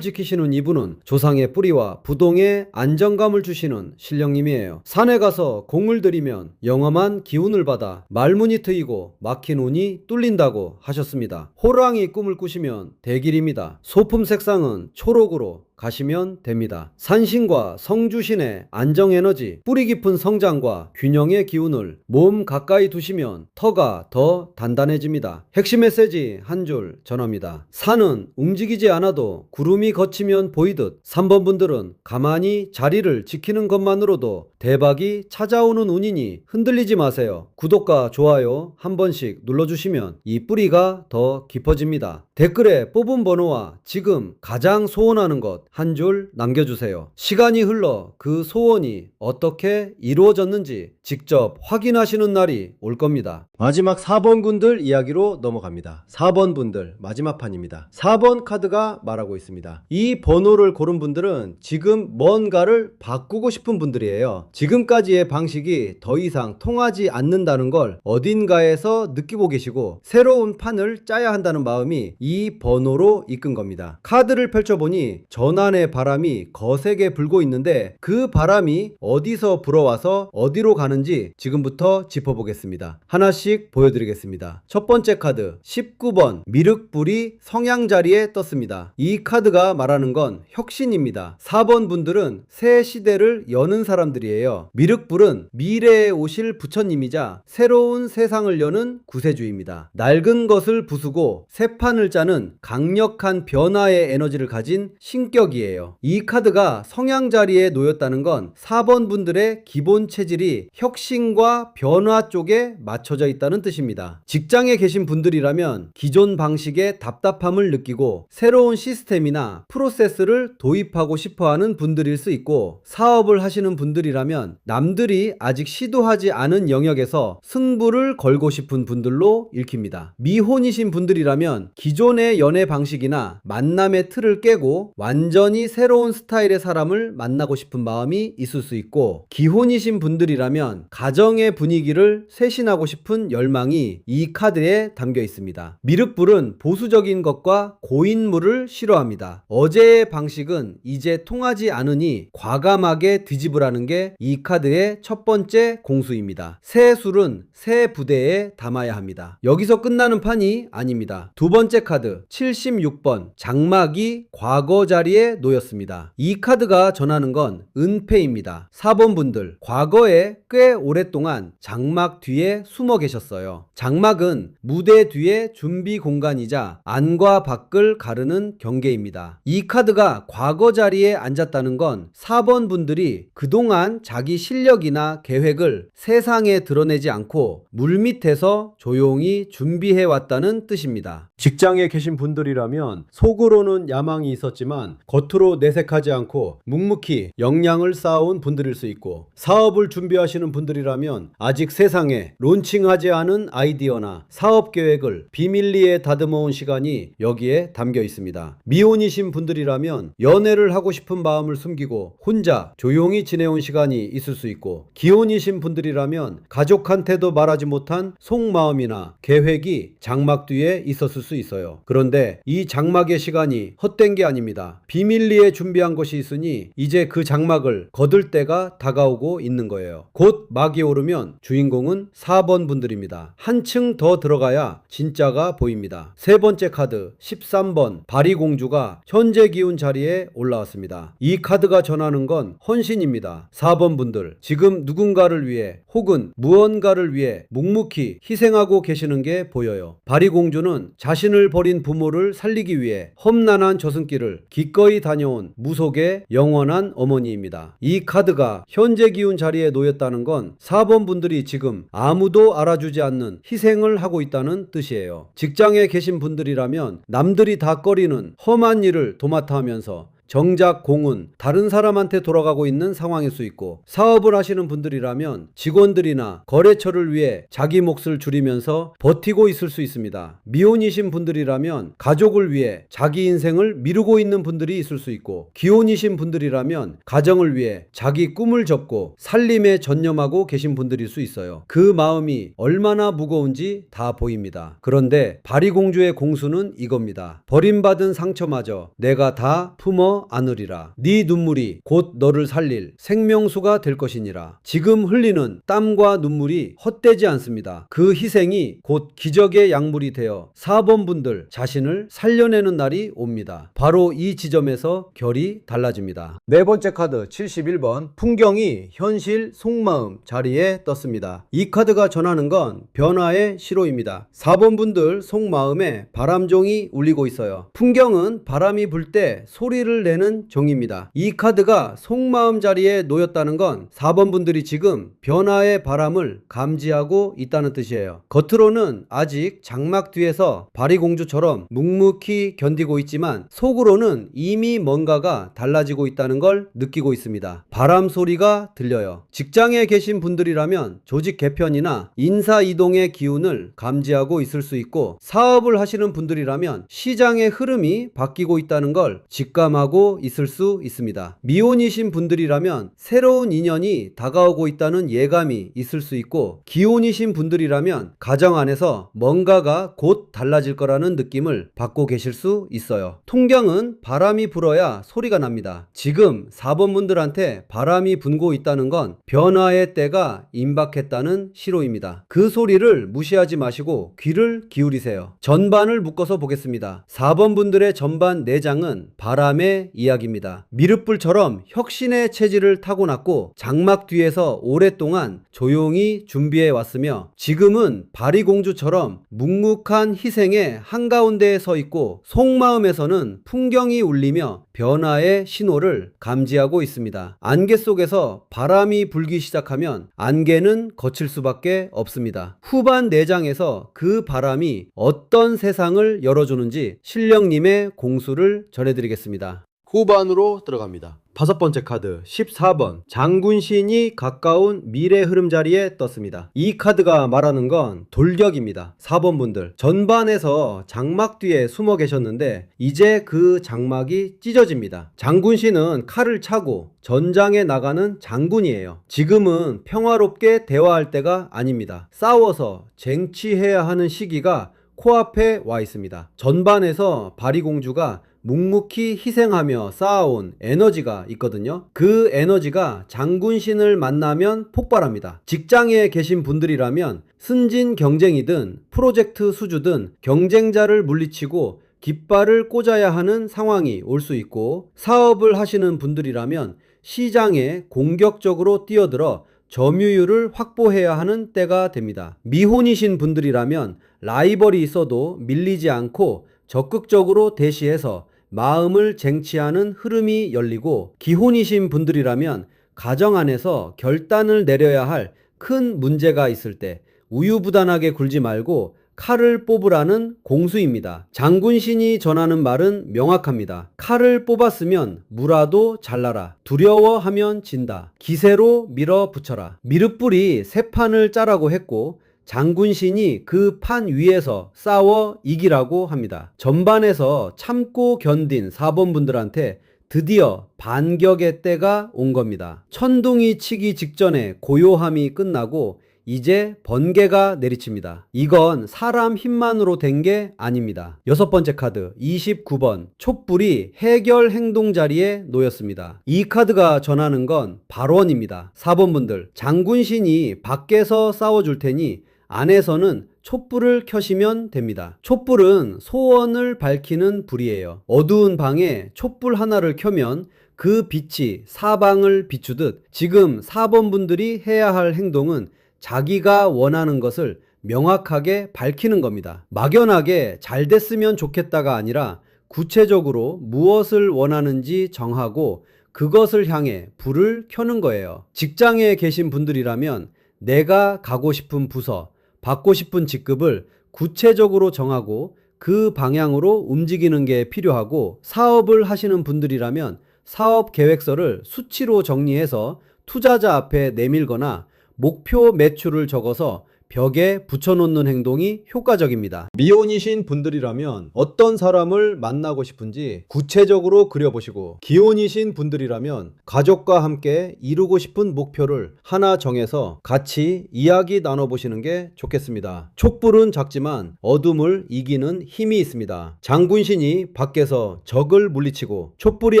지키시는 이분은 조상의 뿌리와 부동의 안정감을 주시는 신령님이에요. 산에 가서 공을 들이면 영험한 기운을 받아 말문이 트이고 막힌 운이 뚫린다고 하셨습니다. 호랑이 꿈을 꾸시면 대길입니다. 소품 색상은 초록으로 가시면 됩니다. 산신과 성주신의 안정에너지, 뿌리 깊은 성장과 균형의 기운을 몸 가까이 두시면 터가 더 단단해집니다. 핵심 메시지 한 줄 전합니다. 산은 움직이지 않아도 구름이 걷히면 보이듯 3번 분들은 가만히 자리를 지키는 것만으로도 대박이 찾아오는 운이니 흔들리지 마세요. 구독과 좋아요 한 번씩 눌러주시면 이 뿌리가 더 깊어집니다. 댓글에 뽑은 번호와 지금 가장 소원하는 것 한 줄 남겨주세요. 시간이 흘러 그 소원이 어떻게 이루어졌는지 직접 확인하시는 날이 올 겁니다. 마지막 4번 군들 이야기로 넘어갑니다. 4번 분들 마지막 판입니다. 4번 카드가 말하고 있습니다. 이 번호를 고른 분들은 지금 뭔가를 바꾸고 싶은 분들이에요. 지금까지의 방식이 더 이상 통하지 않는다는 걸 어딘가에서 느끼고 계시고 새로운 판을 짜야 한다는 마음이 이 번호로 이끈 겁니다. 카드를 펼쳐보니 전환의 바람이 거세게 불고 있는데 그 바람이 어디서 불어와서 어디로 가는지 지금부터 짚어보겠습니다. 하나씩 보여드리겠습니다. 첫 번째 카드 19번 미륵불이 성향 자리에 떴습니다. 이 카드가 말하는 건 혁신입니다. 4번 분들은 새 시대를 여는 사람들이에요. 미륵불은 미래에 오실 부처님이자 새로운 세상을 여는 구세주입니다. 낡은 것을 부수고 새 판을 짜는 강력한 변화의 에너지를 가진 신격이에요. 이 카드가 성향 자리에 놓였다는 건 4번 분들의 기본 체질이 혁신과 변화 쪽에 맞춰져 있다는 뜻입니다. 직장에 계신 분들이라면 기존 방식의 답답함을 느끼고 새로운 시스템이나 프로세스를 도입하고 싶어하는 분들일 수 있고, 사업을 하시는 분들이라면 남들이 아직 시도하지 않은 영역에서 승부를 걸고 싶은 분들로 읽힙니다. 미혼이신 분들이라면 기존의 연애 방식이나 만남의 틀을 깨고 완전 완전히 새로운 스타일의 사람을 만나고 싶은 마음이 있을 수 있고, 기혼이신 분들이라면 가정의 분위기를 쇄신하고 싶은 열망이 이 카드에 담겨 있습니다. 미륵불은 보수적인 것과 고인물을 싫어합니다. 어제의 방식은 이제 통하지 않으니 과감하게 뒤집으라는 게 이 카드의 첫 번째 공수입니다. 새 술은 새 부대에 담아야 합니다. 여기서 끝나는 판이 아닙니다. 두 번째 카드 76번 장막이 과거 자리에 놓였습니다. 이 카드가 전하는 건 은폐입니다. 4번 분들, 과거에 꽤 오랫동안 장막 뒤에 숨어 계셨어요. 장막은 무대 뒤의 준비 공간이자 안과 밖을 가르는 경계입니다. 이 카드가 과거 자리에 앉았다는 건 4번 분들이 그동안 자기 실력이나 계획을 세상에 드러내지 않고 물밑에서 조용히 준비해 왔다는 뜻입니다. 직장에 계신 분들이라면 속으로는 야망이 있었지만 겉으로 내색하지 않고 묵묵히 역량을 쌓아온 분들일 수 있고, 사업을 준비하시는 분들이라면 아직 세상에 론칭하지 않은 아이디어나 사업 계획을 비밀리에 다듬어온 시간이 여기에 담겨 있습니다. 미혼이신 분들이라면 연애를 하고 싶은 마음을 숨기고 혼자 조용히 지내온 시간이 있을 수 있고, 기혼이신 분들이라면 가족한테도 말하지 못한 속마음이나 계획이 장막 뒤에 있었을 수 있어요. 그런데 이 장막의 시간이 헛된 게 아닙니다. 비밀리에 준비한 것이 있으니 이제 그 장막을 거둘 때가 다가오고 있는 거예요. 곧 막이 오르면 주인공은 4번 분들입니다. 한층 더 들어가야 진짜가 보입니다. 세 번째 카드 13번 바리공주가 현재 기운 자리에 올라왔습니다. 이 카드가 전하는 건 헌신입니다. 4번 분들, 지금 누군가를 위해 혹은 무언가를 위해 묵묵히 희생하고 계시는 게 보여요. 바리공주는 자신을 버린 부모를 살리기 위해 험난한 저승길을 기꺼이 다녀온 무속의 영원한 어머니입니다. 이 카드가 현재 기운 자리에 놓였다는 건 4번 분들이 지금 아무도 알아주지 않는 희생을 하고 있다는 뜻이에요. 직장에 계신 분들이라면 남들이 다 꺼리는 험한 일을 도맡아 하면서 정작 공은 다른 사람한테 돌아가고 있는 상황일 수 있고, 사업을 하시는 분들이라면 직원들이나 거래처를 위해 자기 몫을 줄이면서 버티고 있을 수 있습니다. 미혼이신 분들이라면 가족을 위해 자기 인생을 미루고 있는 분들이 있을 수 있고, 기혼이신 분들이라면 가정을 위해 자기 꿈을 접고 살림에 전념하고 계신 분들일 수 있어요. 그 마음이 얼마나 무거운지 다 보입니다. 그런데 바리공주의 공수는 이겁니다. 버림받은 상처마저 내가 다 품어 안으리라. 네 눈물이 곧 너를 살릴 생명수가 될 것이니라. 지금 흘리는 땀과 눈물이 헛되지 않습니다. 그 희생이 곧 기적의 약물이 되어 4번 분들 자신을 살려내는 날이 옵니다. 바로 이 지점에서 결이 달라집니다. 네 번째 카드 71번 풍경이 현실 속마음 자리에 떴습니다. 이 카드가 전하는 건 변화의 시로입니다. 4번 분들 속마음에 바람종이 울리고 있어요. 풍경은 바람이 불 때 소리를 내는 종입니다. 이 카드가 속마음 자리에 놓였다는 건 4번 분들이 지금 변화의 바람을 감지하고 있다는 뜻이에요. 겉으로는 아직 장막 뒤에서 바리공주처럼 묵묵히 견디고 있지만 속으로는 이미 뭔가가 달라지고 있다는 걸 느끼고 있습니다. 바람 소리가 들려요. 직장에 계신 분들이라면 조직 개편이나 인사 이동의 기운을 감지하고 있을 수 있고, 사업을 하시는 분들이라면 시장의 흐름이 바뀌고 있다는 걸 직감하고 있을 수 있습니다. 미혼이신 분들이라면 새로운 인연이 다가오고 있다는 예감이 있을 수 있고, 기혼이신 분들이라면 가정 안에서 뭔가가 곧 달라질 거라는 느낌을 받고 계실 수 있어요. 통경은 바람이 불어야 소리가 납니다. 지금 4번 분들한테 바람이 불고 있다는 건 변화의 때가 임박했다는 시로입니다. 그 소리를 무시하지 마시고 귀를 기울이세요. 전반을 묶어서 보겠습니다. 4번 분들의 전반 내장은 바람의 이야기입니다. 미륵불처럼 혁신의 체질을 타고났고 장막 뒤에서 오랫동안 조용히 준비해 왔으며, 지금은 바리공주처럼 묵묵한 희생의 한가운데에 서 있고 속마음에서는 풍경이 울리며 변화의 신호를 감지하고 있습니다. 안개 속에서 바람이 불기 시작하면 안개는 거칠 수밖에 없습니다. 후반 내장에서 그 바람이 어떤 세상을 열어주는지 신령님의 공수를 전해드리겠습니다. 후반으로 들어갑니다. 다섯 번째 카드 14번 장군신이 가까운 미래 흐름 자리에 떴습니다. 이 카드가 말하는 건 돌격입니다. 4번 분들 전반에서 장막 뒤에 숨어 계셨는데 이제 그 장막이 찢어집니다. 장군신은 칼을 차고 전장에 나가는 장군이에요. 지금은 평화롭게 대화할 때가 아닙니다. 싸워서 쟁취해야 하는 시기가 코앞에 와 있습니다. 전반에서 바리공주가 묵묵히 희생하며 쌓아온 에너지가 있거든요. 그 에너지가 장군신을 만나면 폭발합니다. 직장에 계신 분들이라면 승진 경쟁이든 프로젝트 수주든 경쟁자를 물리치고 깃발을 꽂아야 하는 상황이 올 수 있고, 사업을 하시는 분들이라면 시장에 공격적으로 뛰어들어 점유율을 확보해야 하는 때가 됩니다. 미혼이신 분들이라면 라이벌이 있어도 밀리지 않고 적극적으로 대시해서 마음을 쟁취하는 흐름이 열리고, 기혼이신 분들이라면 가정 안에서 결단을 내려야 할 큰 문제가 있을 때 우유부단하게 굴지 말고 칼을 뽑으라는 공수입니다. 장군신이 전하는 말은 명확합니다. 칼을 뽑았으면 무라도 잘라라. 두려워하면 진다. 기세로 밀어붙여라. 미륵불이 세 판을 짜라고 했고 장군신이 그 판 위에서 싸워 이기라고 합니다. 전반에서 참고 견딘 4번 분들한테 드디어 반격의 때가 온 겁니다. 천둥이 치기 직전에 고요함이 끝나고 이제 번개가 내리칩니다. 이건 사람 힘만으로 된 게 아닙니다. 여섯 번째 카드 29번 촛불이 해결 행동 자리에 놓였습니다. 이 카드가 전하는 건 발언입니다. 4번 분들 장군신이 밖에서 싸워줄 테니 안에서는 촛불을 켜시면 됩니다. 촛불은 소원을 밝히는 불이에요. 어두운 방에 촛불 하나를 켜면 그 빛이 사방을 비추듯 지금 4번 분들이 해야 할 행동은 자기가 원하는 것을 명확하게 밝히는 겁니다. 막연하게 잘 됐으면 좋겠다가 아니라 구체적으로 무엇을 원하는지 정하고 그것을 향해 불을 켜는 거예요. 직장에 계신 분들이라면 내가 가고 싶은 부서, 받고 싶은 직급을 구체적으로 정하고 그 방향으로 움직이는 게 필요하고, 사업을 하시는 분들이라면 사업 계획서를 수치로 정리해서 투자자 앞에 내밀거나 목표 매출을 적어서 벽에 붙여놓는 행동이 효과적입니다. 미혼이신 분들이라면 어떤 사람을 만나고 싶은지 구체적으로 그려보시고, 기혼이신 분들이라면 가족과 함께 이루고 싶은 목표를 하나 정해서 같이 이야기 나눠보시는 게 좋겠습니다. 촛불은 작지만 어둠을 이기는 힘이 있습니다. 장군신이 밖에서 적을 물리치고 촛불이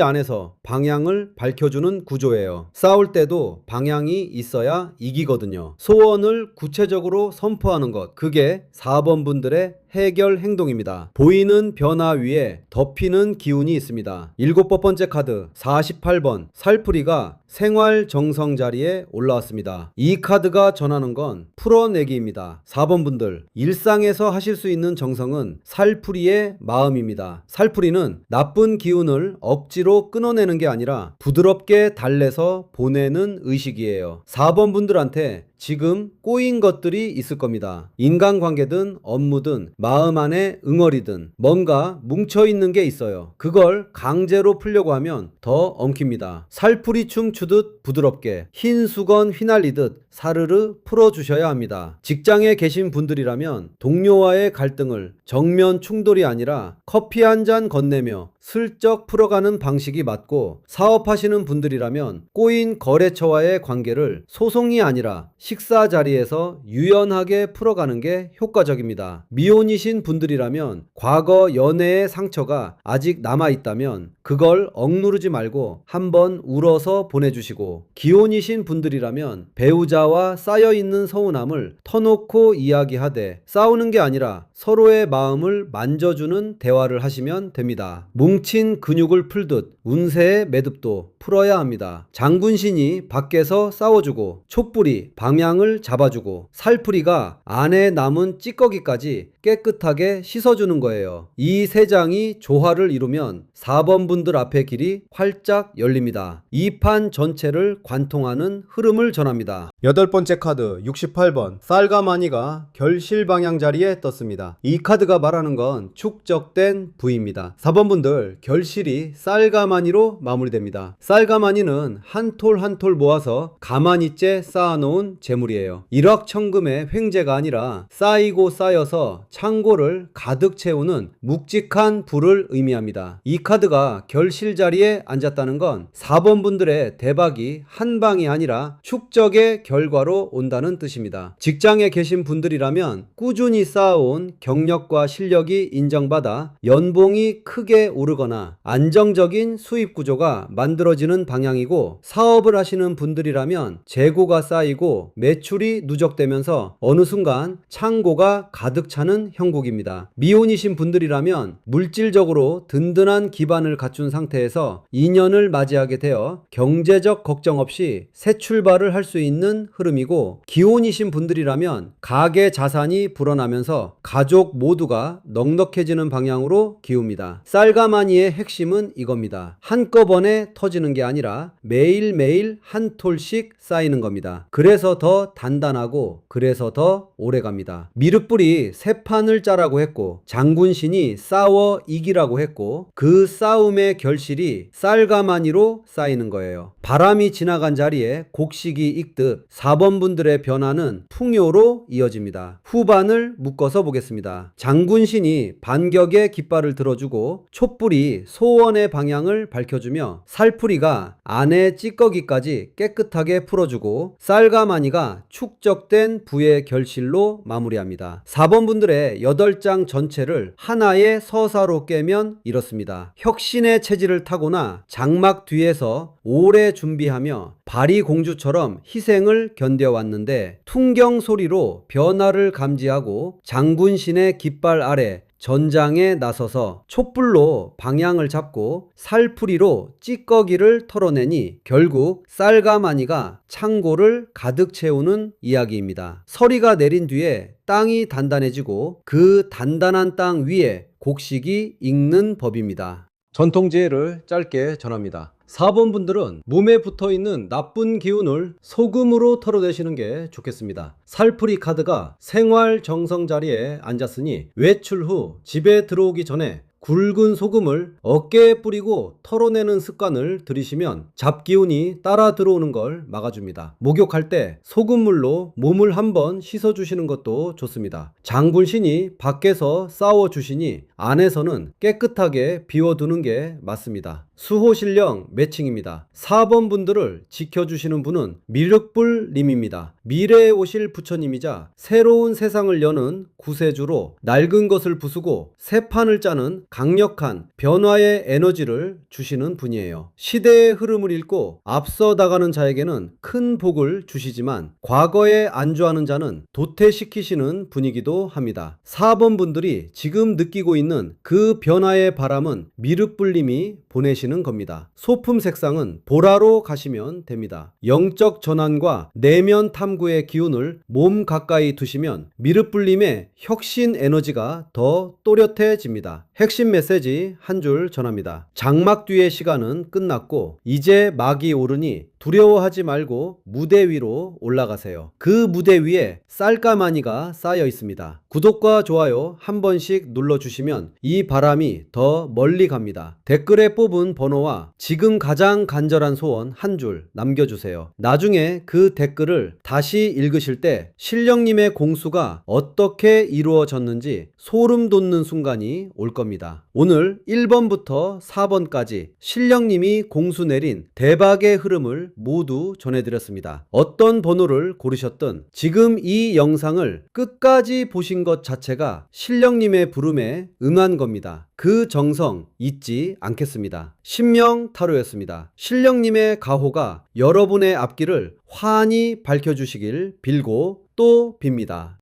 안에서 방향을 밝혀주는 구조예요. 싸울 때도 방향이 있어야 이기거든요. 소원을 구체적으로 선포하는 것, 그게 4번 분들의 해결 행동입니다. 보이는 변화 위에 덮이는 기운이 있습니다. 일곱 번째 카드 48번 살풀이가 생활 정성 자리에 올라왔습니다. 이 카드가 전하는 건 풀어내기입니다. 4번 분들 일상에서 하실 수 있는 정성은 살풀이의 마음입니다. 살풀이는 나쁜 기운을 억지로 끊어내는 게 아니라 부드럽게 달래서 보내는 의식이에요. 4번 분들한테 지금 꼬인 것들이 있을 겁니다. 인간관계든 업무든 마음 안에 응어리든 뭔가 뭉쳐있는 게 있어요. 그걸 강제로 풀려고 하면 더 엉킵니다. 살풀이 춤 추듯 부드럽게 흰 수건 휘날리듯 사르르 풀어주셔야 합니다. 직장에 계신 분들이라면 동료와의 갈등을 정면 충돌이 아니라 커피 한 잔 건네며 슬쩍 풀어가는 방식이 맞고, 사업하시는 분들이라면 꼬인 거래처와의 관계를 소송이 아니라 식사 자리에서 유연하게 풀어가는 게 효과적입니다. 미혼이신 분들이라면 과거 연애의 상처가 아직 남아있다면 그걸 억누르지 말고 한번 울어서 보내주시고, 기혼이신 분들이라면 배우자와 쌓여있는 서운함을 터놓고 이야기하되 싸우는 게 아니라 서로의 마음을 만져주는 대화를 하시면 됩니다. 뭉친 근육을 풀듯 운세의 매듭도 풀어야 합니다. 장군신이 밖에서 싸워주고 촛불이 방향을 잡아주고 살풀이가 안에 남은 찌꺼기까지 깨끗하게 씻어주는 거예요. 이 세 장이 조화를 이루면 4번 여러분들 앞에 길이 활짝 열립니다. 이 판 전체를 관통하는 흐름을 전합니다. 여덟 번째 카드 68번 쌀가마니가 결실 방향 자리에 떴습니다. 이 카드가 말하는 건 축적된 부입니다. 4번 분들 결실이 쌀가마니로 마무리됩니다. 쌀가마니는 한 톨 한 톨 모아서 가마니째 쌓아놓은 재물이에요. 일확천금의 횡재가 아니라 쌓이고 쌓여서 창고를 가득 채우는 묵직한 부를 의미합니다. 이 카드가 결실 자리에 앉았다는 건 4번 분들의 대박이 한 방이 아니라 축적의 결과로 온다는 뜻입니다. 직장에 계신 분들이라면 꾸준히 쌓아온 경력과 실력이 인정받아 연봉이 크게 오르거나 안정적인 수입 구조가 만들어지는 방향이고, 사업을 하시는 분들이라면 재고가 쌓이고 매출이 누적되면서 어느 순간 창고가 가득 차는 형국입니다. 미혼이신 분들이라면 물질적으로 든든한 기반을 갖춘 상태에서 인연을 맞이하게 되어 경제적 걱정 없이 새 출발을 할 수 있는 흐름이고, 기혼이신 분들이라면 가계 자산이 불어나면서 가족 모두가 넉넉해지는 방향으로 기웁니다. 쌀가마니의 핵심은 이겁니다. 한꺼번에 터지는 게 아니라 매일매일 한 톨씩 쌓이는 겁니다. 그래서 더 단단하고 그래서 더 오래갑니다. 미륵불이 세 판을 짜라고 했고 장군신이 싸워 이기라고 했고, 그 싸움의 결실이 쌀가마니로 쌓이는 거예요. 바람이 지나간 자리에 곡식이 익듯 4번 분들의 변화는 풍요로 이어집니다. 후반을 묶어서 보겠습니다. 장군신이 반격의 깃발을 들어주고 촛불이 소원의 방향을 밝혀주며 살풀이가 안의 찌꺼기까지 깨끗하게 풀어주고 쌀가마니가 축적된 부의 결실로 마무리합니다. 4번 분들의 8장 전체를 하나의 서사로 깨면 이렇습니다. 혁신의 체질을 타고나 장막 뒤에서 오래 준비하며 바리공주처럼 희생을 견뎌왔는데 풍경 소리로 변화를 감지하고 장군신의 깃발 아래 전장에 나서서 촛불로 방향을 잡고 살풀이로 찌꺼기를 털어내니 결국 쌀가마니가 창고를 가득 채우는 이야기입니다. 서리가 내린 뒤에 땅이 단단해지고 그 단단한 땅 위에 곡식이 익는 법입니다. 전통지혜를 짧게 전합니다. 4번 분들은 몸에 붙어있는 나쁜 기운을 소금으로 털어내시는 게 좋겠습니다. 살풀이 카드가 생활 정성 자리에 앉았으니 외출 후 집에 들어오기 전에 굵은 소금을 어깨에 뿌리고 털어내는 습관을 들이시면 잡기운이 따라 들어오는 걸 막아줍니다. 목욕할 때 소금물로 몸을 한번 씻어주시는 것도 좋습니다. 장군신이 밖에서 싸워주시니 안에서는 깨끗하게 비워두는 게 맞습니다. 수호신령 매칭입니다. 4번 분들을 지켜주시는 분은 미륵불님입니다. 미래에 오실 부처님이자 새로운 세상을 여는 구세주로 낡은 것을 부수고 새 판을 짜는 강력한 변화의 에너지를 주시는 분이에요. 시대의 흐름을 읽고 앞서 나가는 자에게는 큰 복을 주시지만 과거에 안주하는 자는 도태시키시는 분이기도 합니다. 4번 분들이 지금 느끼고 있는 그 변화의 바람은 미륵불님이 보내시는 겁니다. 소품 색상은 보라로 가시면 됩니다. 영적 전환과 내면 탐구의 기운을 몸 가까이 두시면 미륵불님의 혁신 에너지가 더 또렷해집니다. 핵심 메시지 한 줄 전합니다. 장막 뒤의 시간은 끝났고 이제 막이 오르니 두려워하지 말고 무대 위로 올라가세요. 그 무대 위에 쌀가마니가 쌓여 있습니다. 구독과 좋아요 한 번씩 눌러주시면 이 바람이 더 멀리 갑니다. 댓글에 뽑은 번호와 지금 가장 간절한 소원 한 줄 남겨주세요. 나중에 그 댓글을 다시 읽으실 때 신령님의 공수가 어떻게 이루어졌는지 소름 돋는 순간이 올 겁니다. 오늘 1번부터 4번까지 신령님이 공수 내린 대박의 흐름을 모두 전해드렸습니다. 어떤 번호를 고르셨든 지금 이 영상을 끝까지 보신 것 자체가 신령님의 부름에 응한 겁니다. 그 정성 잊지 않겠습니다. 신명 타로였습니다. 신령님의 가호가 여러분의 앞길을 환히 밝혀주시길 빌고 또 빕니다.